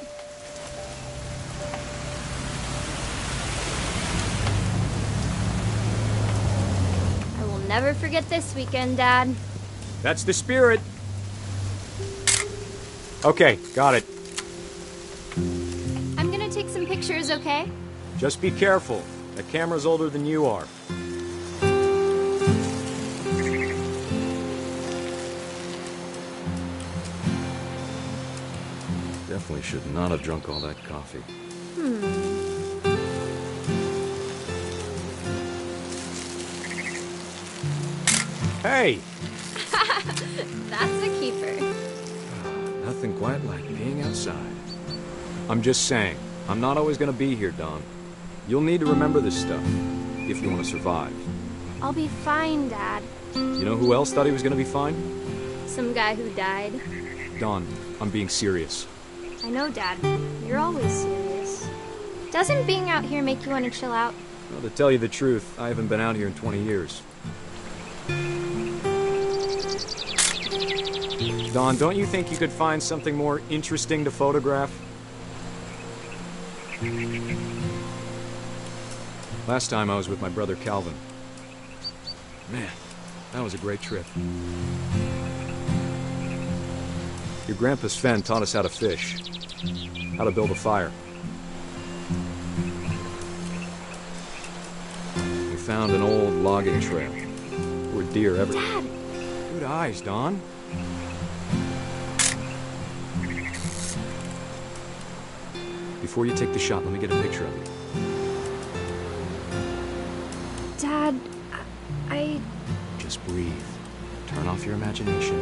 I will never forget this weekend, Dad. That's the spirit. Okay, got it. I'm gonna take some pictures, okay? Just be careful. That camera's older than you are. Definitely should not have drunk all that coffee. Hey! That's a keeper. Nothing quite like being outside. I'm just saying, I'm not always gonna be here, Dawn. You'll need to remember this stuff, if you want to survive. I'll be fine, Dad. You know who else thought he was gonna be fine? Some guy who died. Dawn, I'm being serious. I know, Dad. You're always serious. Doesn't being out here make you want to chill out? Well, to tell you the truth, I haven't been out here in 20 years. Dawn, don't you think you could find something more interesting to photograph? Last time I was with my brother Calvin. Man, that was a great trip. Your grandpa Sven taught us how to fish, how to build a fire. We found an old logging trail where deer ever... Dad! Good eyes, Dawn. Before you take the shot, let me get a picture of you. Dad, I... Just breathe. Turn off your imagination.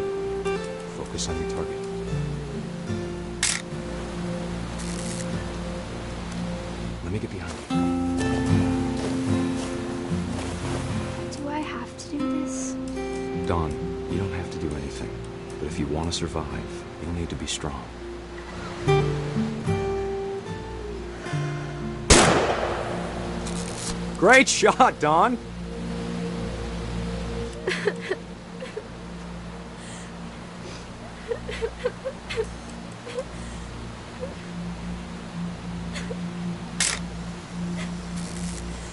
Focus on your target. Let me get behind you. Do I have to do this? Dawn, you don't have to do anything. But if you want to survive, you'll need to be strong. Great shot, Dawn!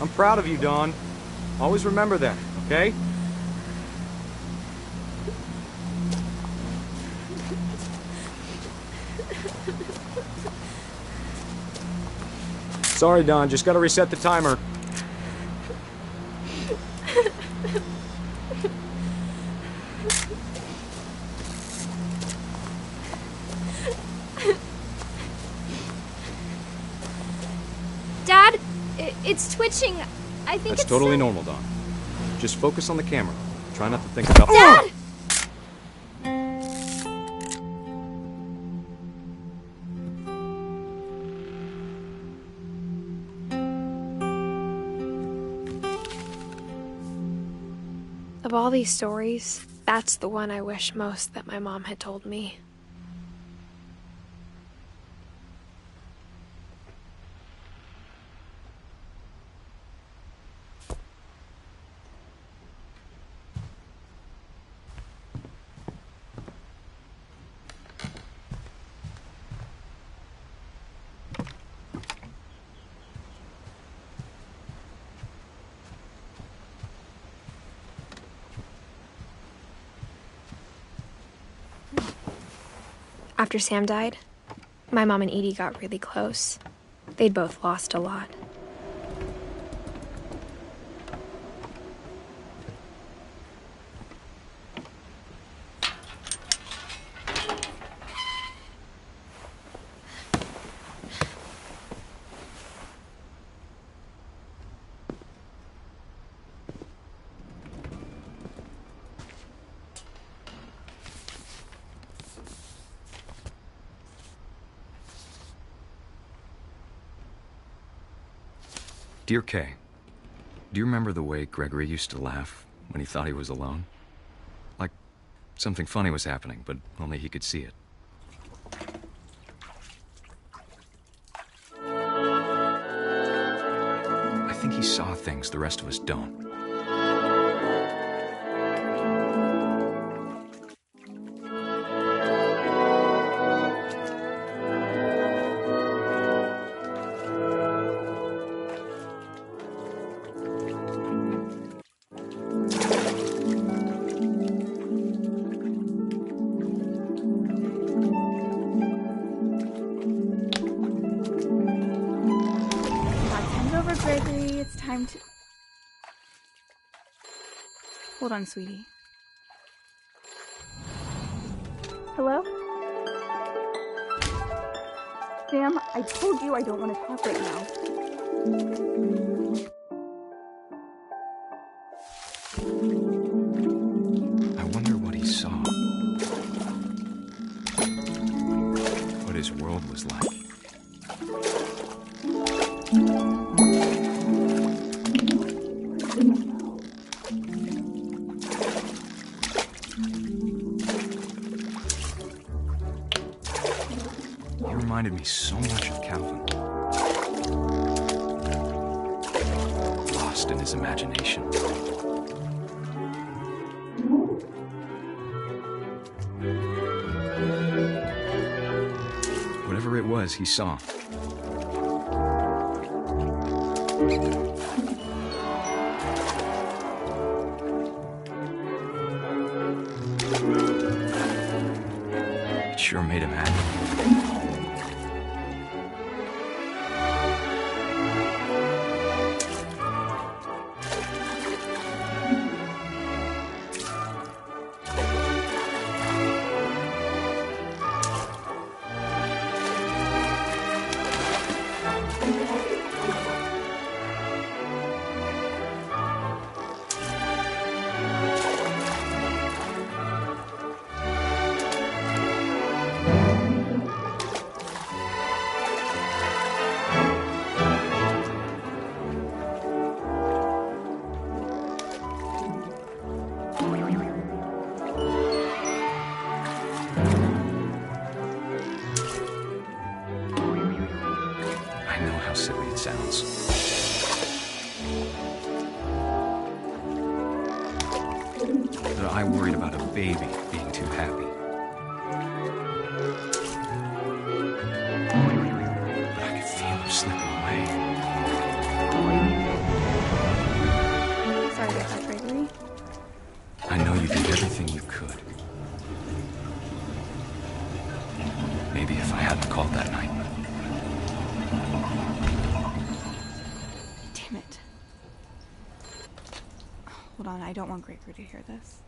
I'm proud of you, Dawn. Always remember that, okay? Sorry, Dawn, just gotta reset the timer. Dad, it's twitching. I think That's it's totally normal, Dawn. Just focus on the camera. Try not to think about— Dad! Of all these stories, that's the one I wish most that my mom had told me. After Sam died, my mom and Edie got really close. They'd both lost a lot. Dear Kay, do you remember the way Gregory used to laugh when he thought he was alone? Like something funny was happening, but only he could see it. I think he saw things the rest of us don't. Gregory, it's time to... Hold on, sweetie. Hello? Sam, I told you I don't want to talk right now. I wonder what he saw. What his world was like. He reminded me so much of Calvin. Lost in his imagination. Whatever it was he saw. It sure made him happy. I know how silly it sounds. But I worried about a baby being too happy. But I could feel him slipping away. maybe if I hadn't called that night. Damn it. Hold on, I don't want Gregory to hear this.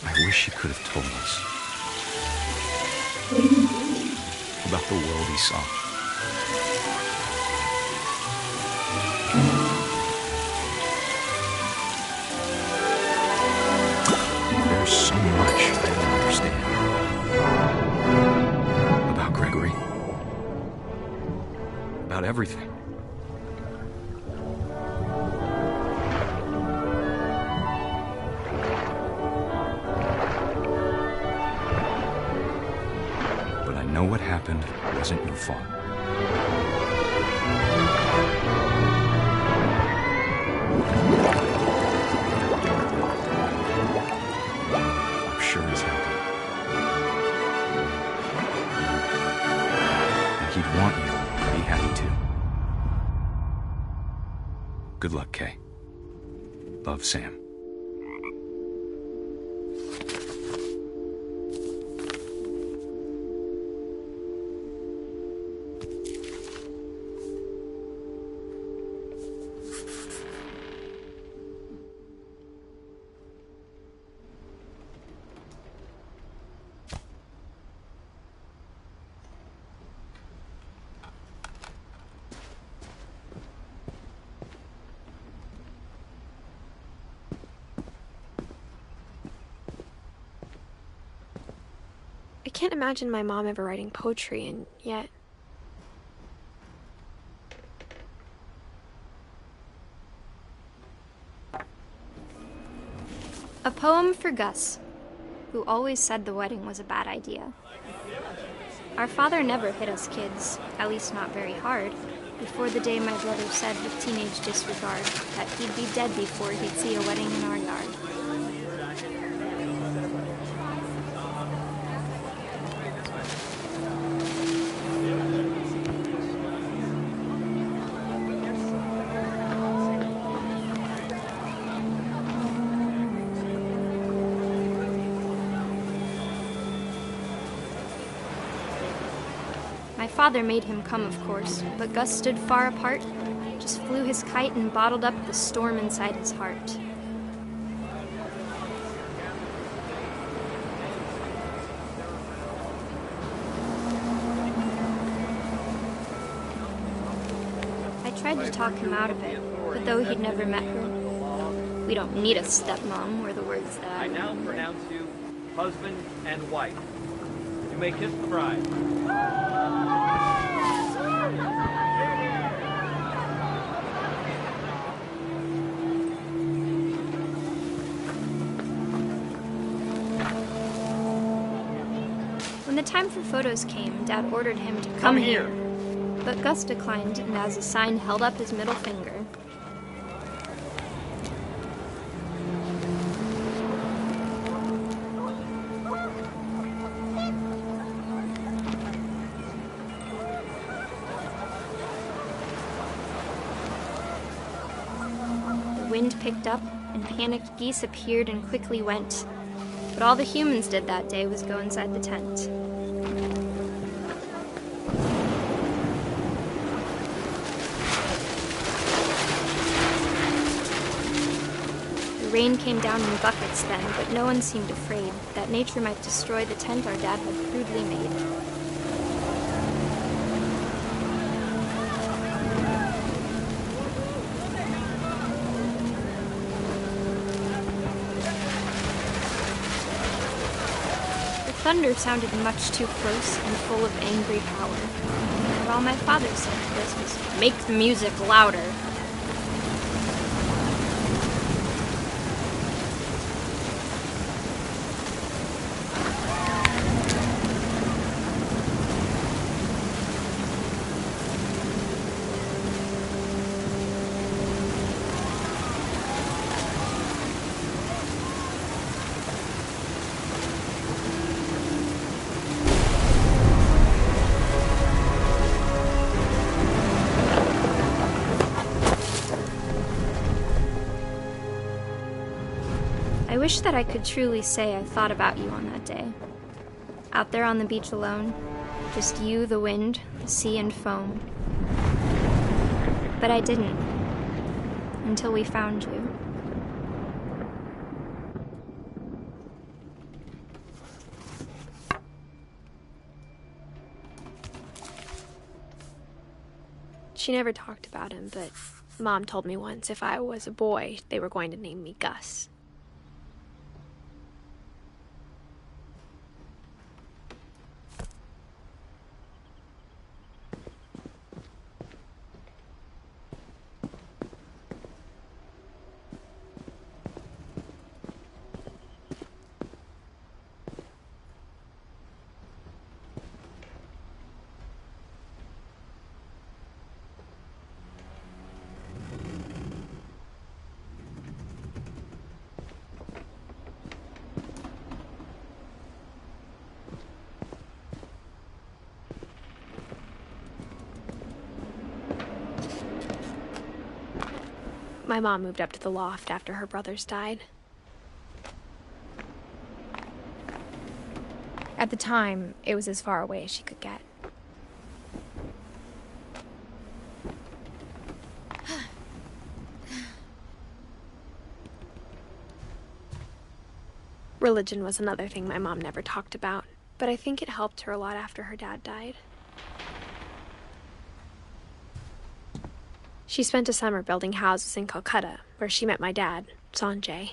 I wish he could have told us about the world he saw. There's so much I don't understand about Gregory, about everything. Know what happened wasn't your fault. I'm sure he's happy. And he'd want you to be happy too. Good luck, Kay. Love, Sam. I can't imagine my mom ever writing poetry, and yet... A poem for Gus, who always said the wedding was a bad idea. Our father never hit us kids, at least not very hard, before the day my brother said with teenage disregard that he'd be dead before he'd see a wedding in our yard. My father made him come, of course, but Gus stood far apart, just flew his kite and bottled up the storm inside his heart. I tried to talk him out of it, but though he'd never met her, "We don't need a stepmom," were the words that I now pronounce you husband and wife. You may kiss the bride. When the time for photos came, Dad ordered him to come here. But Gus declined, and as a sign held up his middle finger. The wind picked up, and panicked geese appeared and quickly went. But all the humans did that day was go inside the tent. The rain came down in buckets then, but no one seemed afraid that nature might destroy the tent our dad had crudely made. Thunder sounded much too close and full of angry power. And all my father said to this was, "Make the music louder." wish that I could truly say I thought about you on that day. Out there on the beach alone, just you, the wind, the sea, and foam. But I didn't, until we found you. She never talked about him, but Mom told me once if I was a boy, they were going to name me Gus. My mom moved up to the loft after her brothers died. At the time, it was as far away as she could get. Religion was another thing my mom never talked about, but I think it helped her a lot after her dad died. She spent a summer building houses in Calcutta, where she met my dad, Sanjay.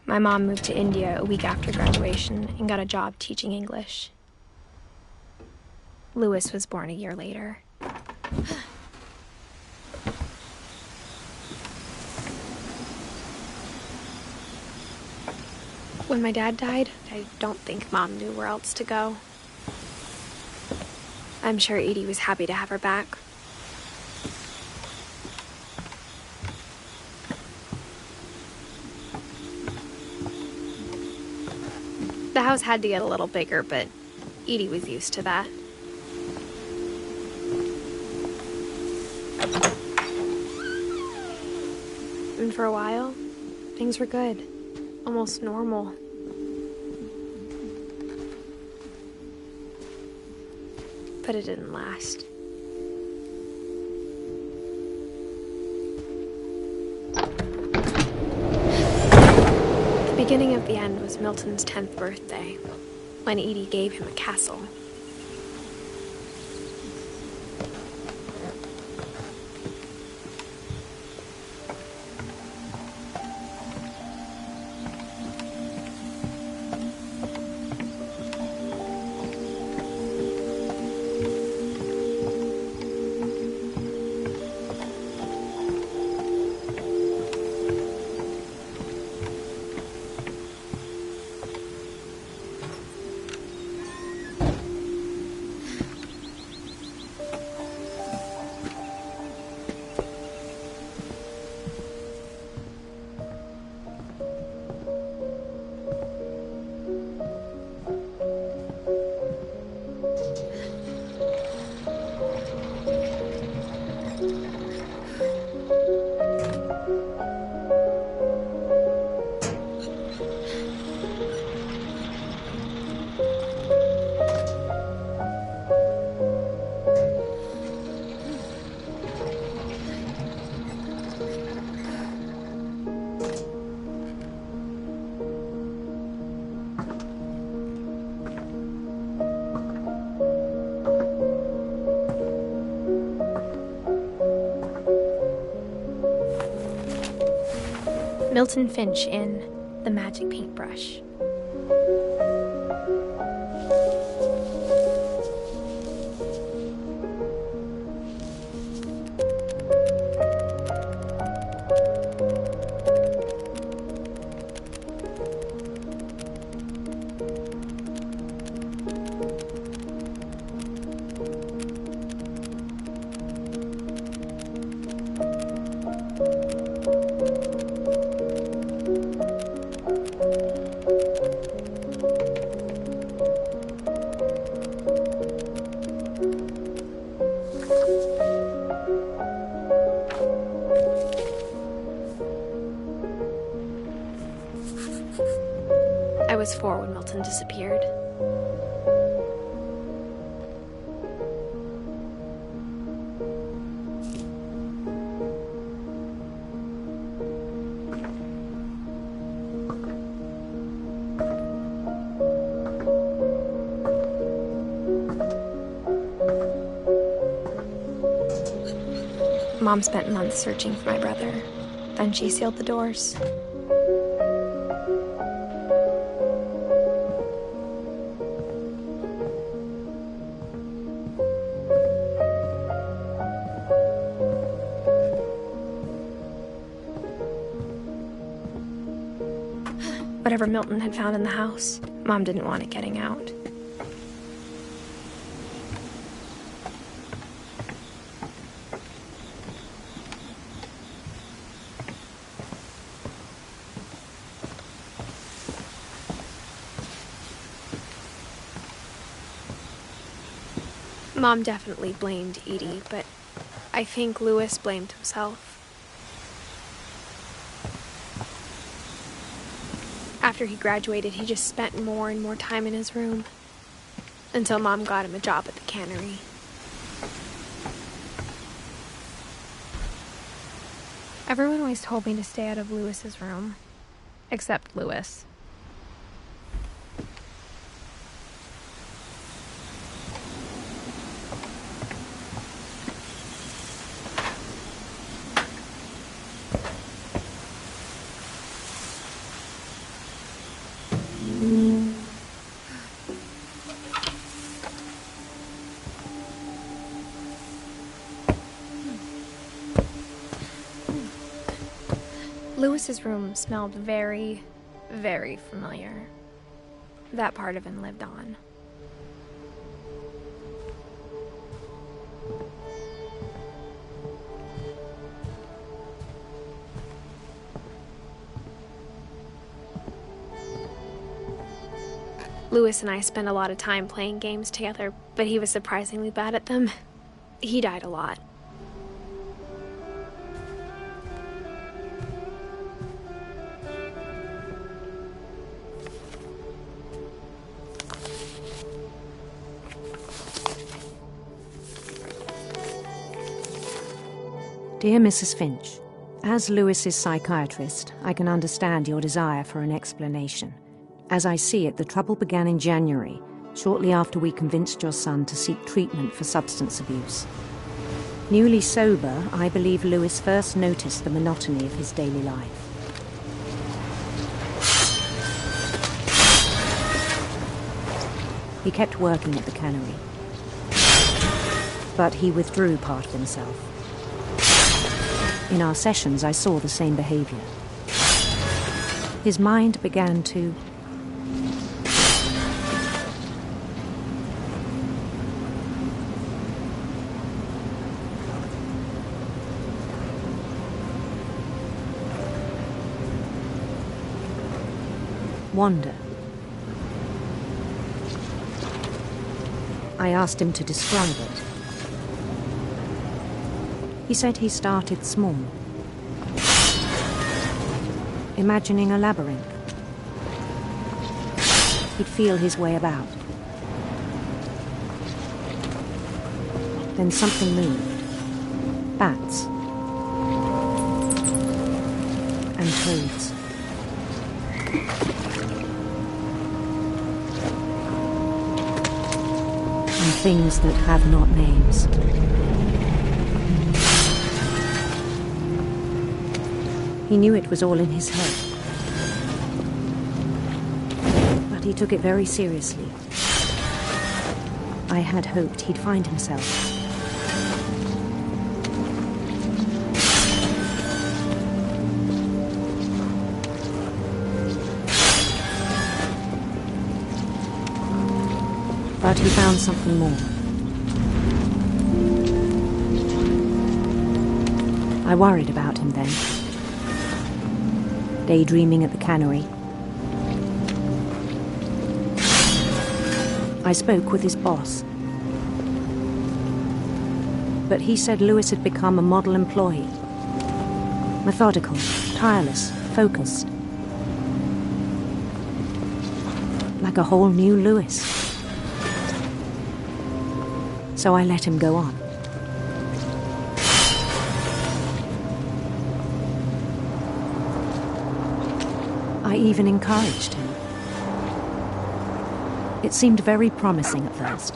My mom moved to India a week after graduation and got a job teaching English. Louis was born a year later. When my dad died, I don't think Mom knew where else to go. I'm sure Edie was happy to have her back. The house had to get a little bigger, but Edie was used to that. And for a while, things were good. Almost normal. But it didn't last. The beginning of the end was Milton's 10th birthday, when Edie gave him a castle. Milton Finch in The Magic Paintbrush. I was 4 when Milton disappeared. Mom spent months searching for my brother. Then she sealed the doors. Whatever Milton had found in the house, Mom didn't want it getting out. Mom definitely blamed Edie, but I think Louis blamed himself. After he graduated, he just spent more and more time in his room, until Mom got him a job at the cannery. Everyone always told me to stay out of Louis's room, except Louis. Louis's room smelled very, very familiar. That part of him lived on. Louis and I spent a lot of time playing games together, but he was surprisingly bad at them. He died a lot. Dear Mrs. Finch, as Louis's psychiatrist, I can understand your desire for an explanation. As I see it, the trouble began in January, shortly after we convinced your son to seek treatment for substance abuse. Newly sober, I believe Louis first noticed the monotony of his daily life. He kept working at the cannery, but he withdrew part of himself. In our sessions, I saw the same behavior. His mind began to wander. I asked him to describe it. He said he started small, imagining a labyrinth. He'd feel his way about. Then something moved. Bats. And toads. And things that have not names. He knew it was all in his head. But he took it very seriously. I had hoped he'd find himself. But he found something more. I worried about him then. Daydreaming at the cannery. I spoke with his boss. But he said Lewis had become a model employee. Methodical, tireless, focused. Like a whole new Lewis. So I let him go on. I even encouraged him. It seemed very promising at first.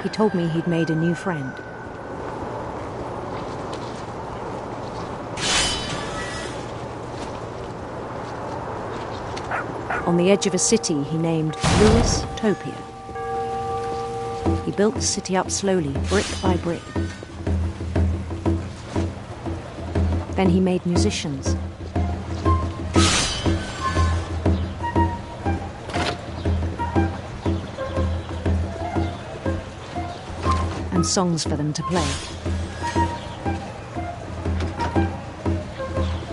He told me he'd made a new friend. On the edge of a city he named Lewis Topia. He built the city up slowly, brick by brick. Then he made musicians. And songs for them to play.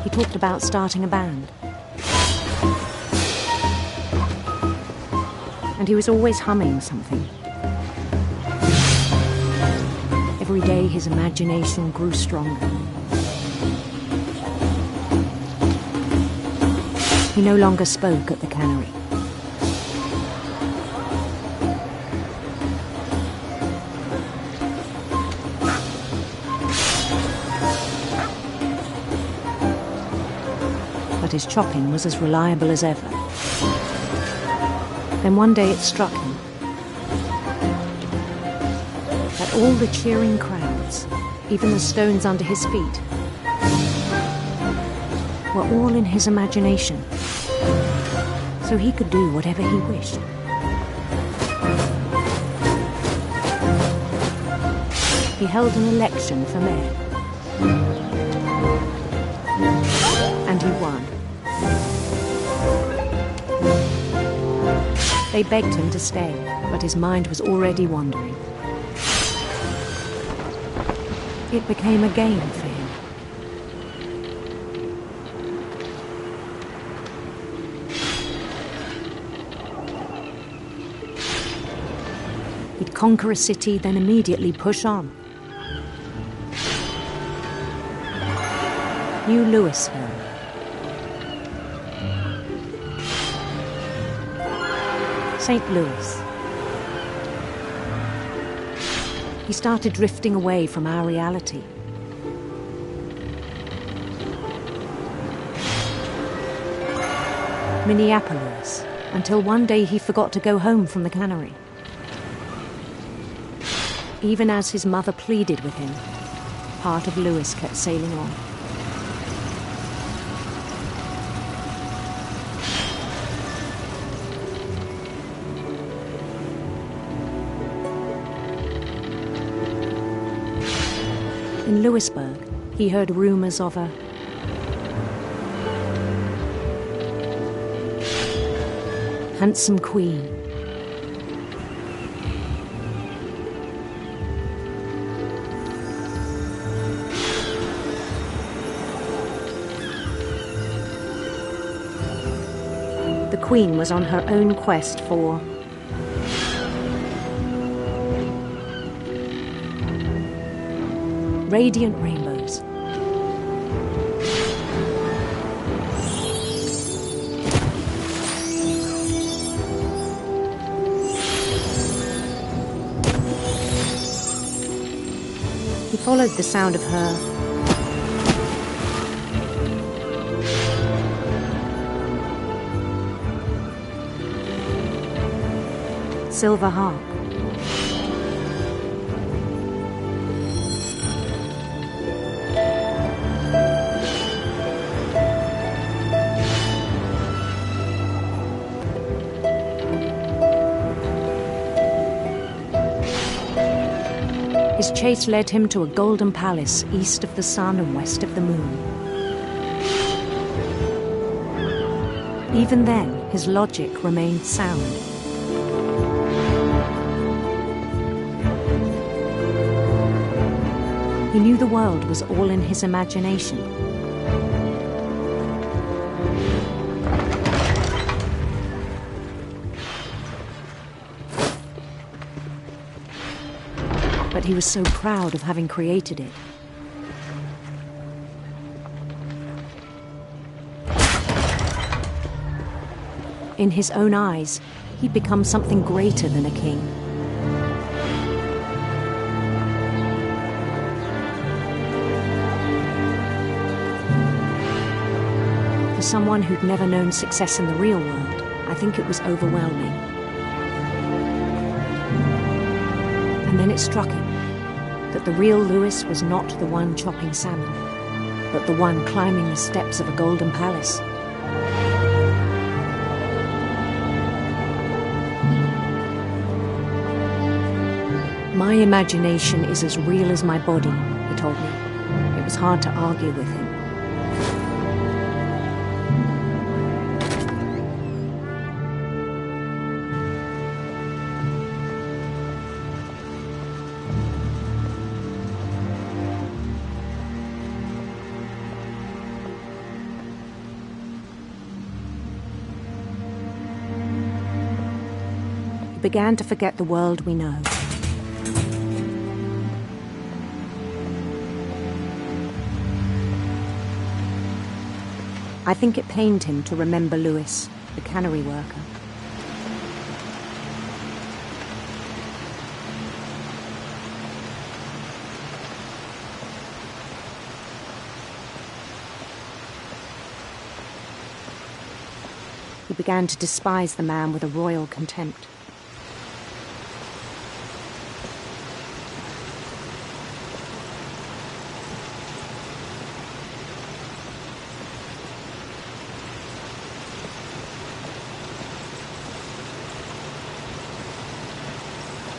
He talked about starting a band. And he was always humming something. Every day his imagination grew stronger. He no longer spoke at the cannery. But his chopping was as reliable as ever. Then one day it struck him that all the cheering crowds, even the stones under his feet, were all in his imagination, so he could do whatever he wished. He held an election for mayor, and he won. They begged him to stay, but his mind was already wandering. It became a game for him. He'd conquer a city, then immediately push on. New Louisville. St. Louis. He started drifting away from our reality. Minneapolis, until one day he forgot to go home from the cannery. Even as his mother pleaded with him, part of Lewis kept sailing on. In Lewisburg, he heard rumors of a handsome queen. The queen was on her own quest for radiant rainbows. He followed the sound of her silver harp. His chase led him to a golden palace east of the sun and west of the moon. Even then, his logic remained sound. He knew the world was all in his imagination. But he was so proud of having created it. In his own eyes, he'd become something greater than a king. For someone who'd never known success in the real world, I think it was overwhelming. And then it struck him that the real Lewis was not the one chopping salmon, but the one climbing the steps of a golden palace. My imagination is as real as my body, he told me. It was hard to argue with him. He began to forget the world we know. I think it pained him to remember Lewis, the cannery worker. He began to despise the man with a royal contempt.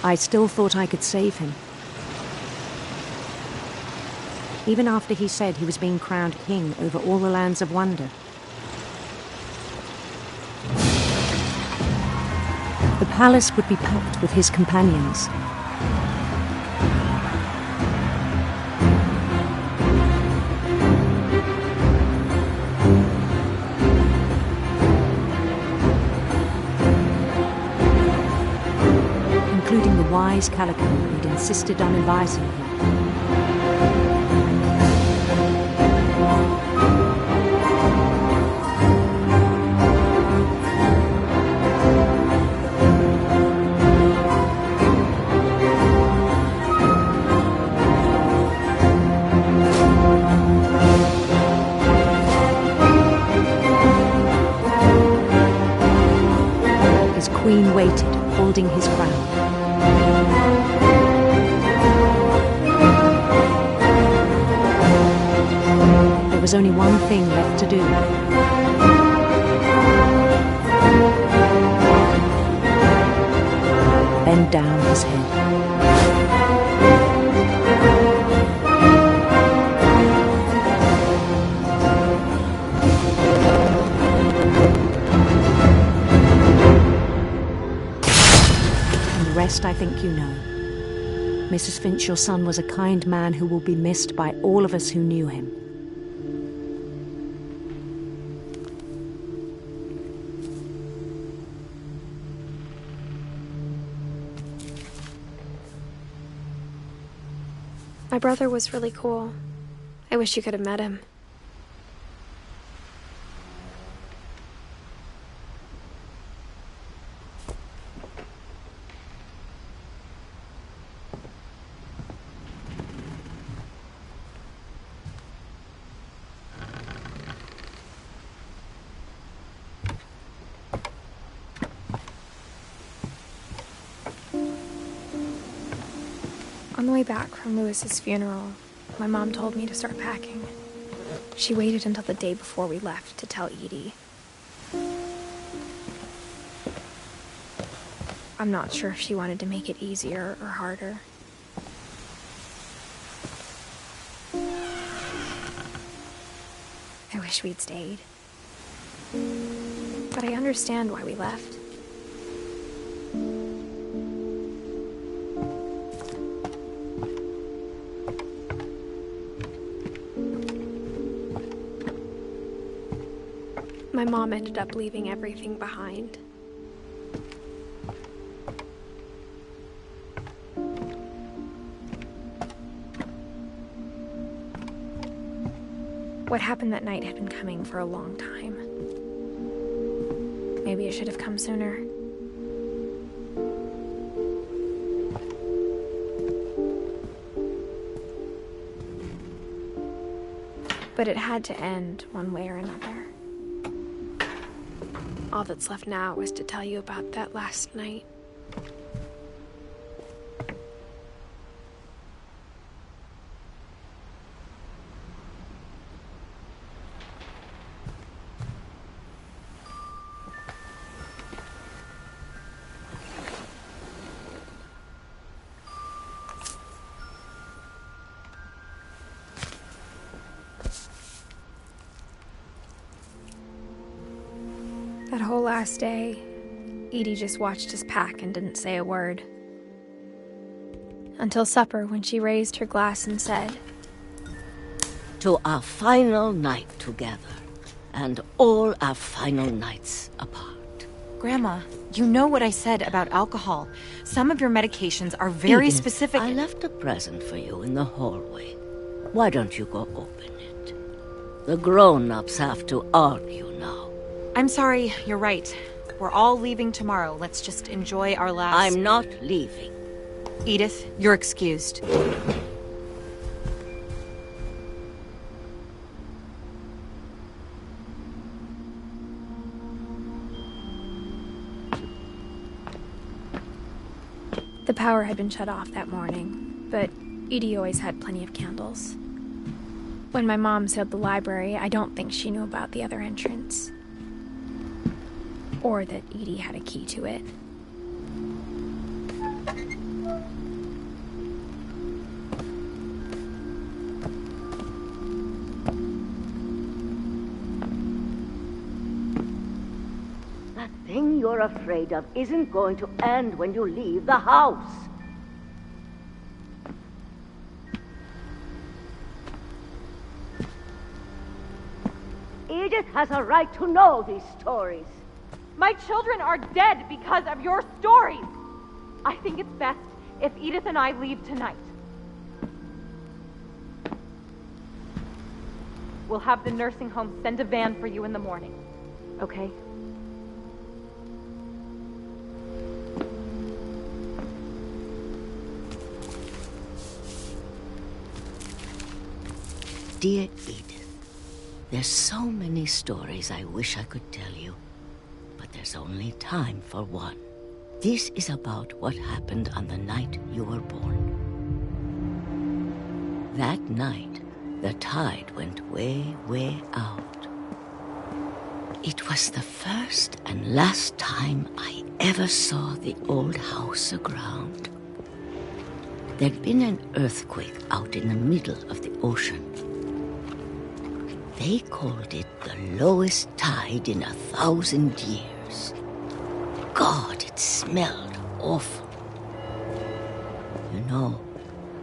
I still thought I could save him. Even after he said he was being crowned king over all the lands of wonder. The palace would be packed with his companions. Including the wise Calico who'd insisted on advising him. His queen waited, holding his crown. There was only one thing left to do. Bend down his head. And the rest I think you know. Mrs. Finch, your son was a kind man who will be missed by all of us who knew him. My brother was really cool. I wish you could have met him. On the way back from Lewis's funeral, my mom told me to start packing. She waited until the day before we left to tell Edie. I'm not sure if she wanted to make it easier or harder. wish we'd stayed. But I understand why we left. My mom ended up leaving everything behind. What happened that night had been coming for a long time. Maybe it should have come sooner. But it had to end one way or another. All that's left now is to tell you about that last night. That whole last day, Edie just watched us pack and didn't say a word. Until supper, when she raised her glass and said, "To our final night together, and all our final nights apart." Grandma, you know what I said about alcohol. Some of your medications are very Edith, specific. I left a present for you in the hallway. Why don't you go open it? The grown-ups have to argue now. I'm sorry, you're right. We're all leaving tomorrow. Let's just enjoy our last... I'm not leaving. Edith, you're excused. The power had been shut off that morning, but Edie always had plenty of candles. When my mom sealed the library, I don't think she knew about the other entrance. Or that Edie had a key to it. That thing you're afraid of isn't going to end when you leave the house. Edith has a right to know these stories. My children are dead because of your stories. I think it's best if Edith and I leave tonight. We'll have the nursing home send a van for you in the morning, okay? Dear Edith, there's so many stories I wish I could tell you. There's only time for one. This is about what happened on the night you were born. That night, the tide went way, way out. It was the first and last time I ever saw the old house aground. There'd been an earthquake out in the middle of the ocean. They called it the lowest tide in 1,000 years. God, it smelled awful. You know,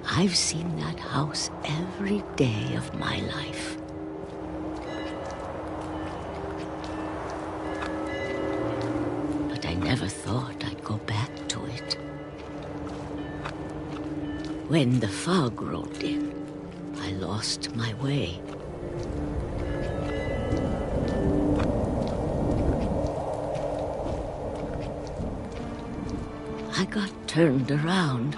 I've seen that house every day of my life. But I never thought I'd go back to it. When the fog rolled in, I lost my way. I got turned around.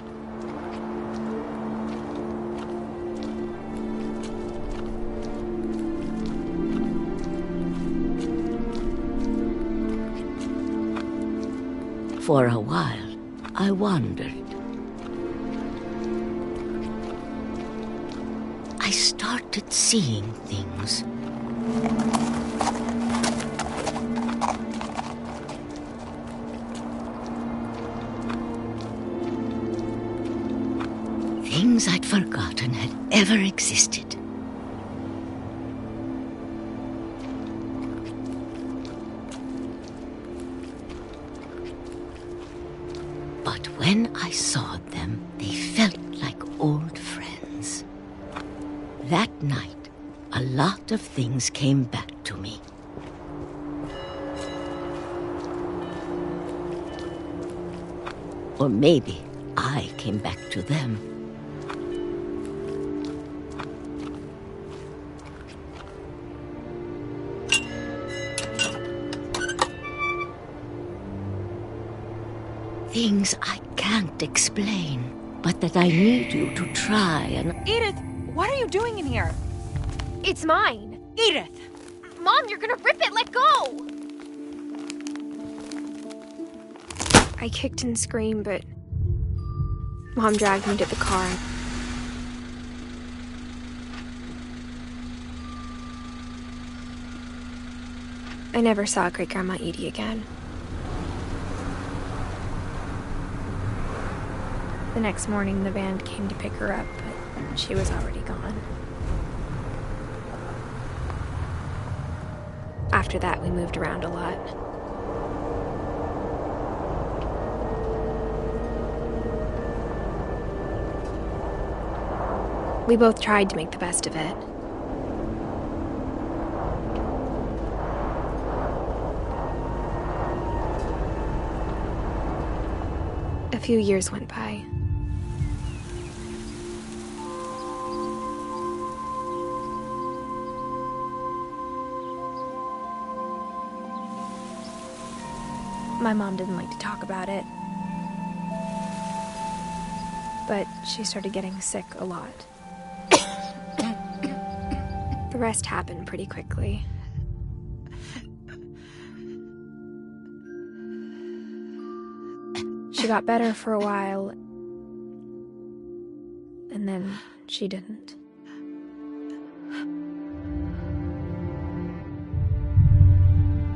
For a while, I wandered. I started seeing things. Things I'd forgotten had ever existed. when I saw them, they felt like old friends. That night, a lot of things came back to me. Or maybe I came back to them. Things I can't explain, but that I need you to try and... Edith, what are you doing in here? It's mine. Edith! Mom, you're gonna rip it! Let go! I kicked and screamed, but Mom dragged me to the car. I never saw Great-Grandma Edie again. The next morning, the band came to pick her up, but she was already gone. After that, we moved around a lot. We both tried to make the best of it. A few years went by. My mom didn't like to talk about it, but she started getting sick a lot. The rest happened pretty quickly. She got better for a while, and then she didn't.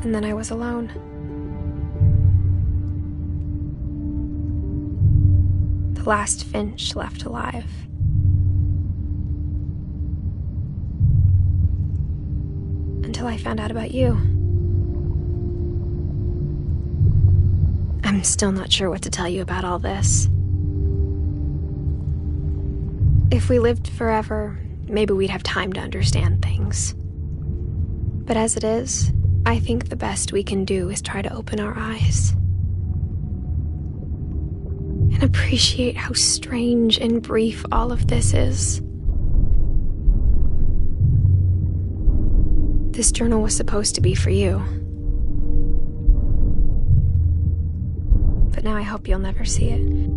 And then I was alone. The last Finch left alive. Until I found out about you. I'm still not sure what to tell you about all this. If we lived forever, maybe we'd have time to understand things. But as it is, I think the best we can do is try to open our eyes. And appreciate how strange and brief all of this is. This journal was supposed to be for you. But now I hope you'll never see it.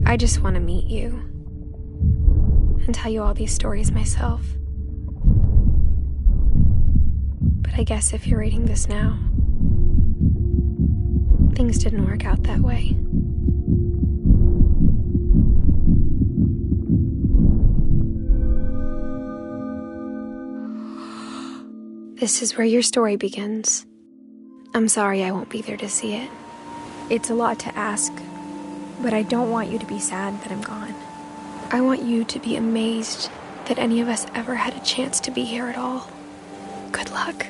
I just want to meet you and tell you all these stories myself. But I guess if you're reading this now, things didn't work out that way. This is where your story begins. I'm sorry I won't be there to see it. It's a lot to ask, but I don't want you to be sad that I'm gone. I want you to be amazed that any of us ever had a chance to be here at all. Good luck.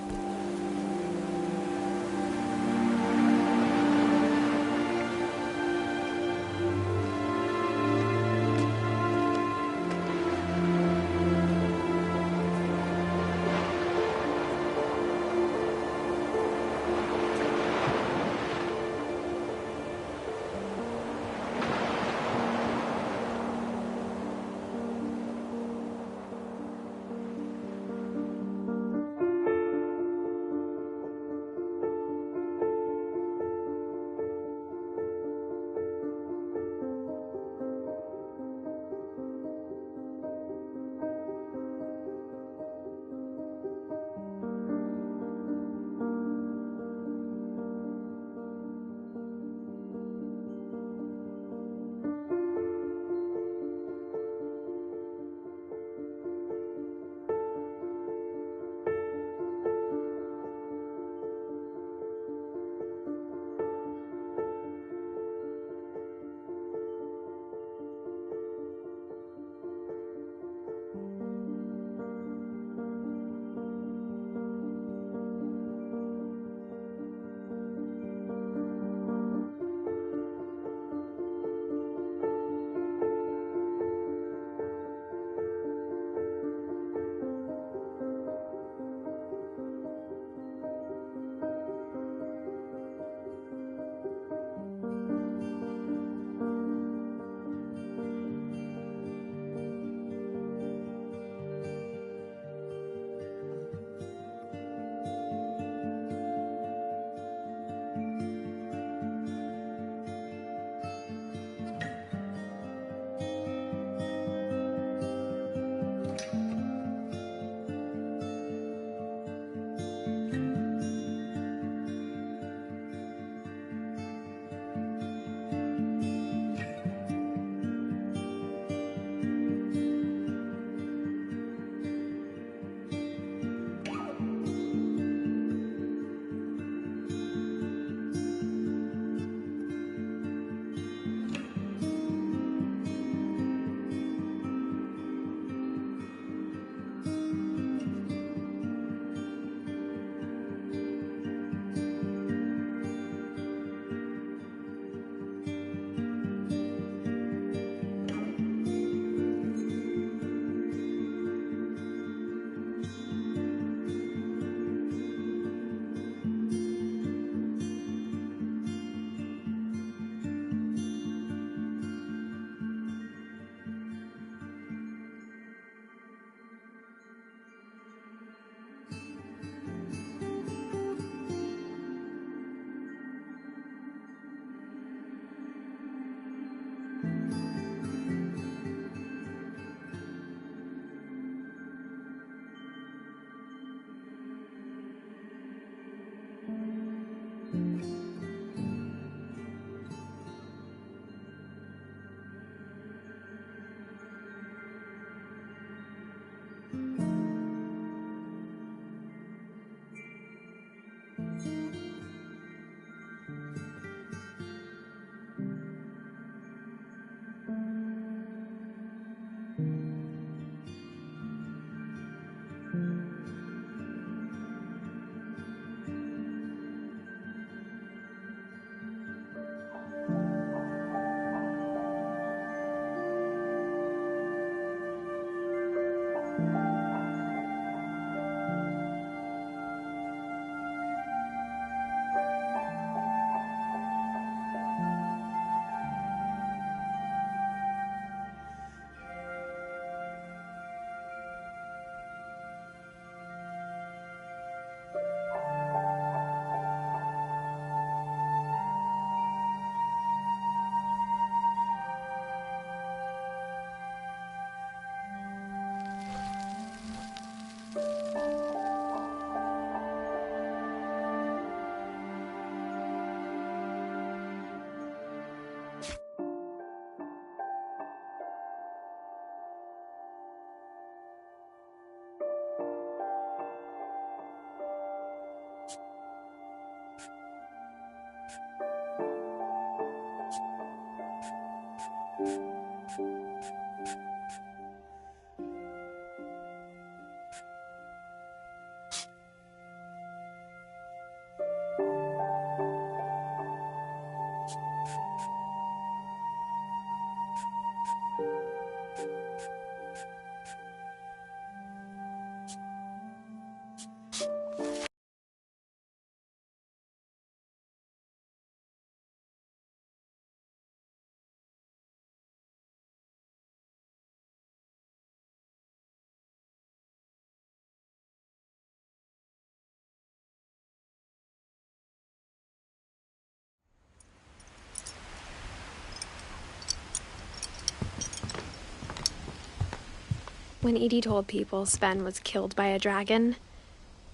When Edie told people Sven was killed by a dragon,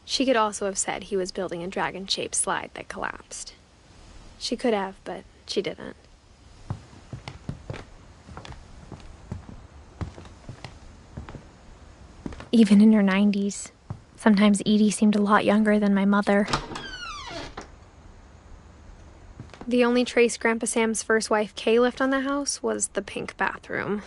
she could also have said he was building a dragon-shaped slide that collapsed. She could have, but she didn't. Even in her 90s, sometimes Edie seemed a lot younger than my mother. The only trace Grandpa Sam's first wife, Kay, left on the house was the pink bathroom.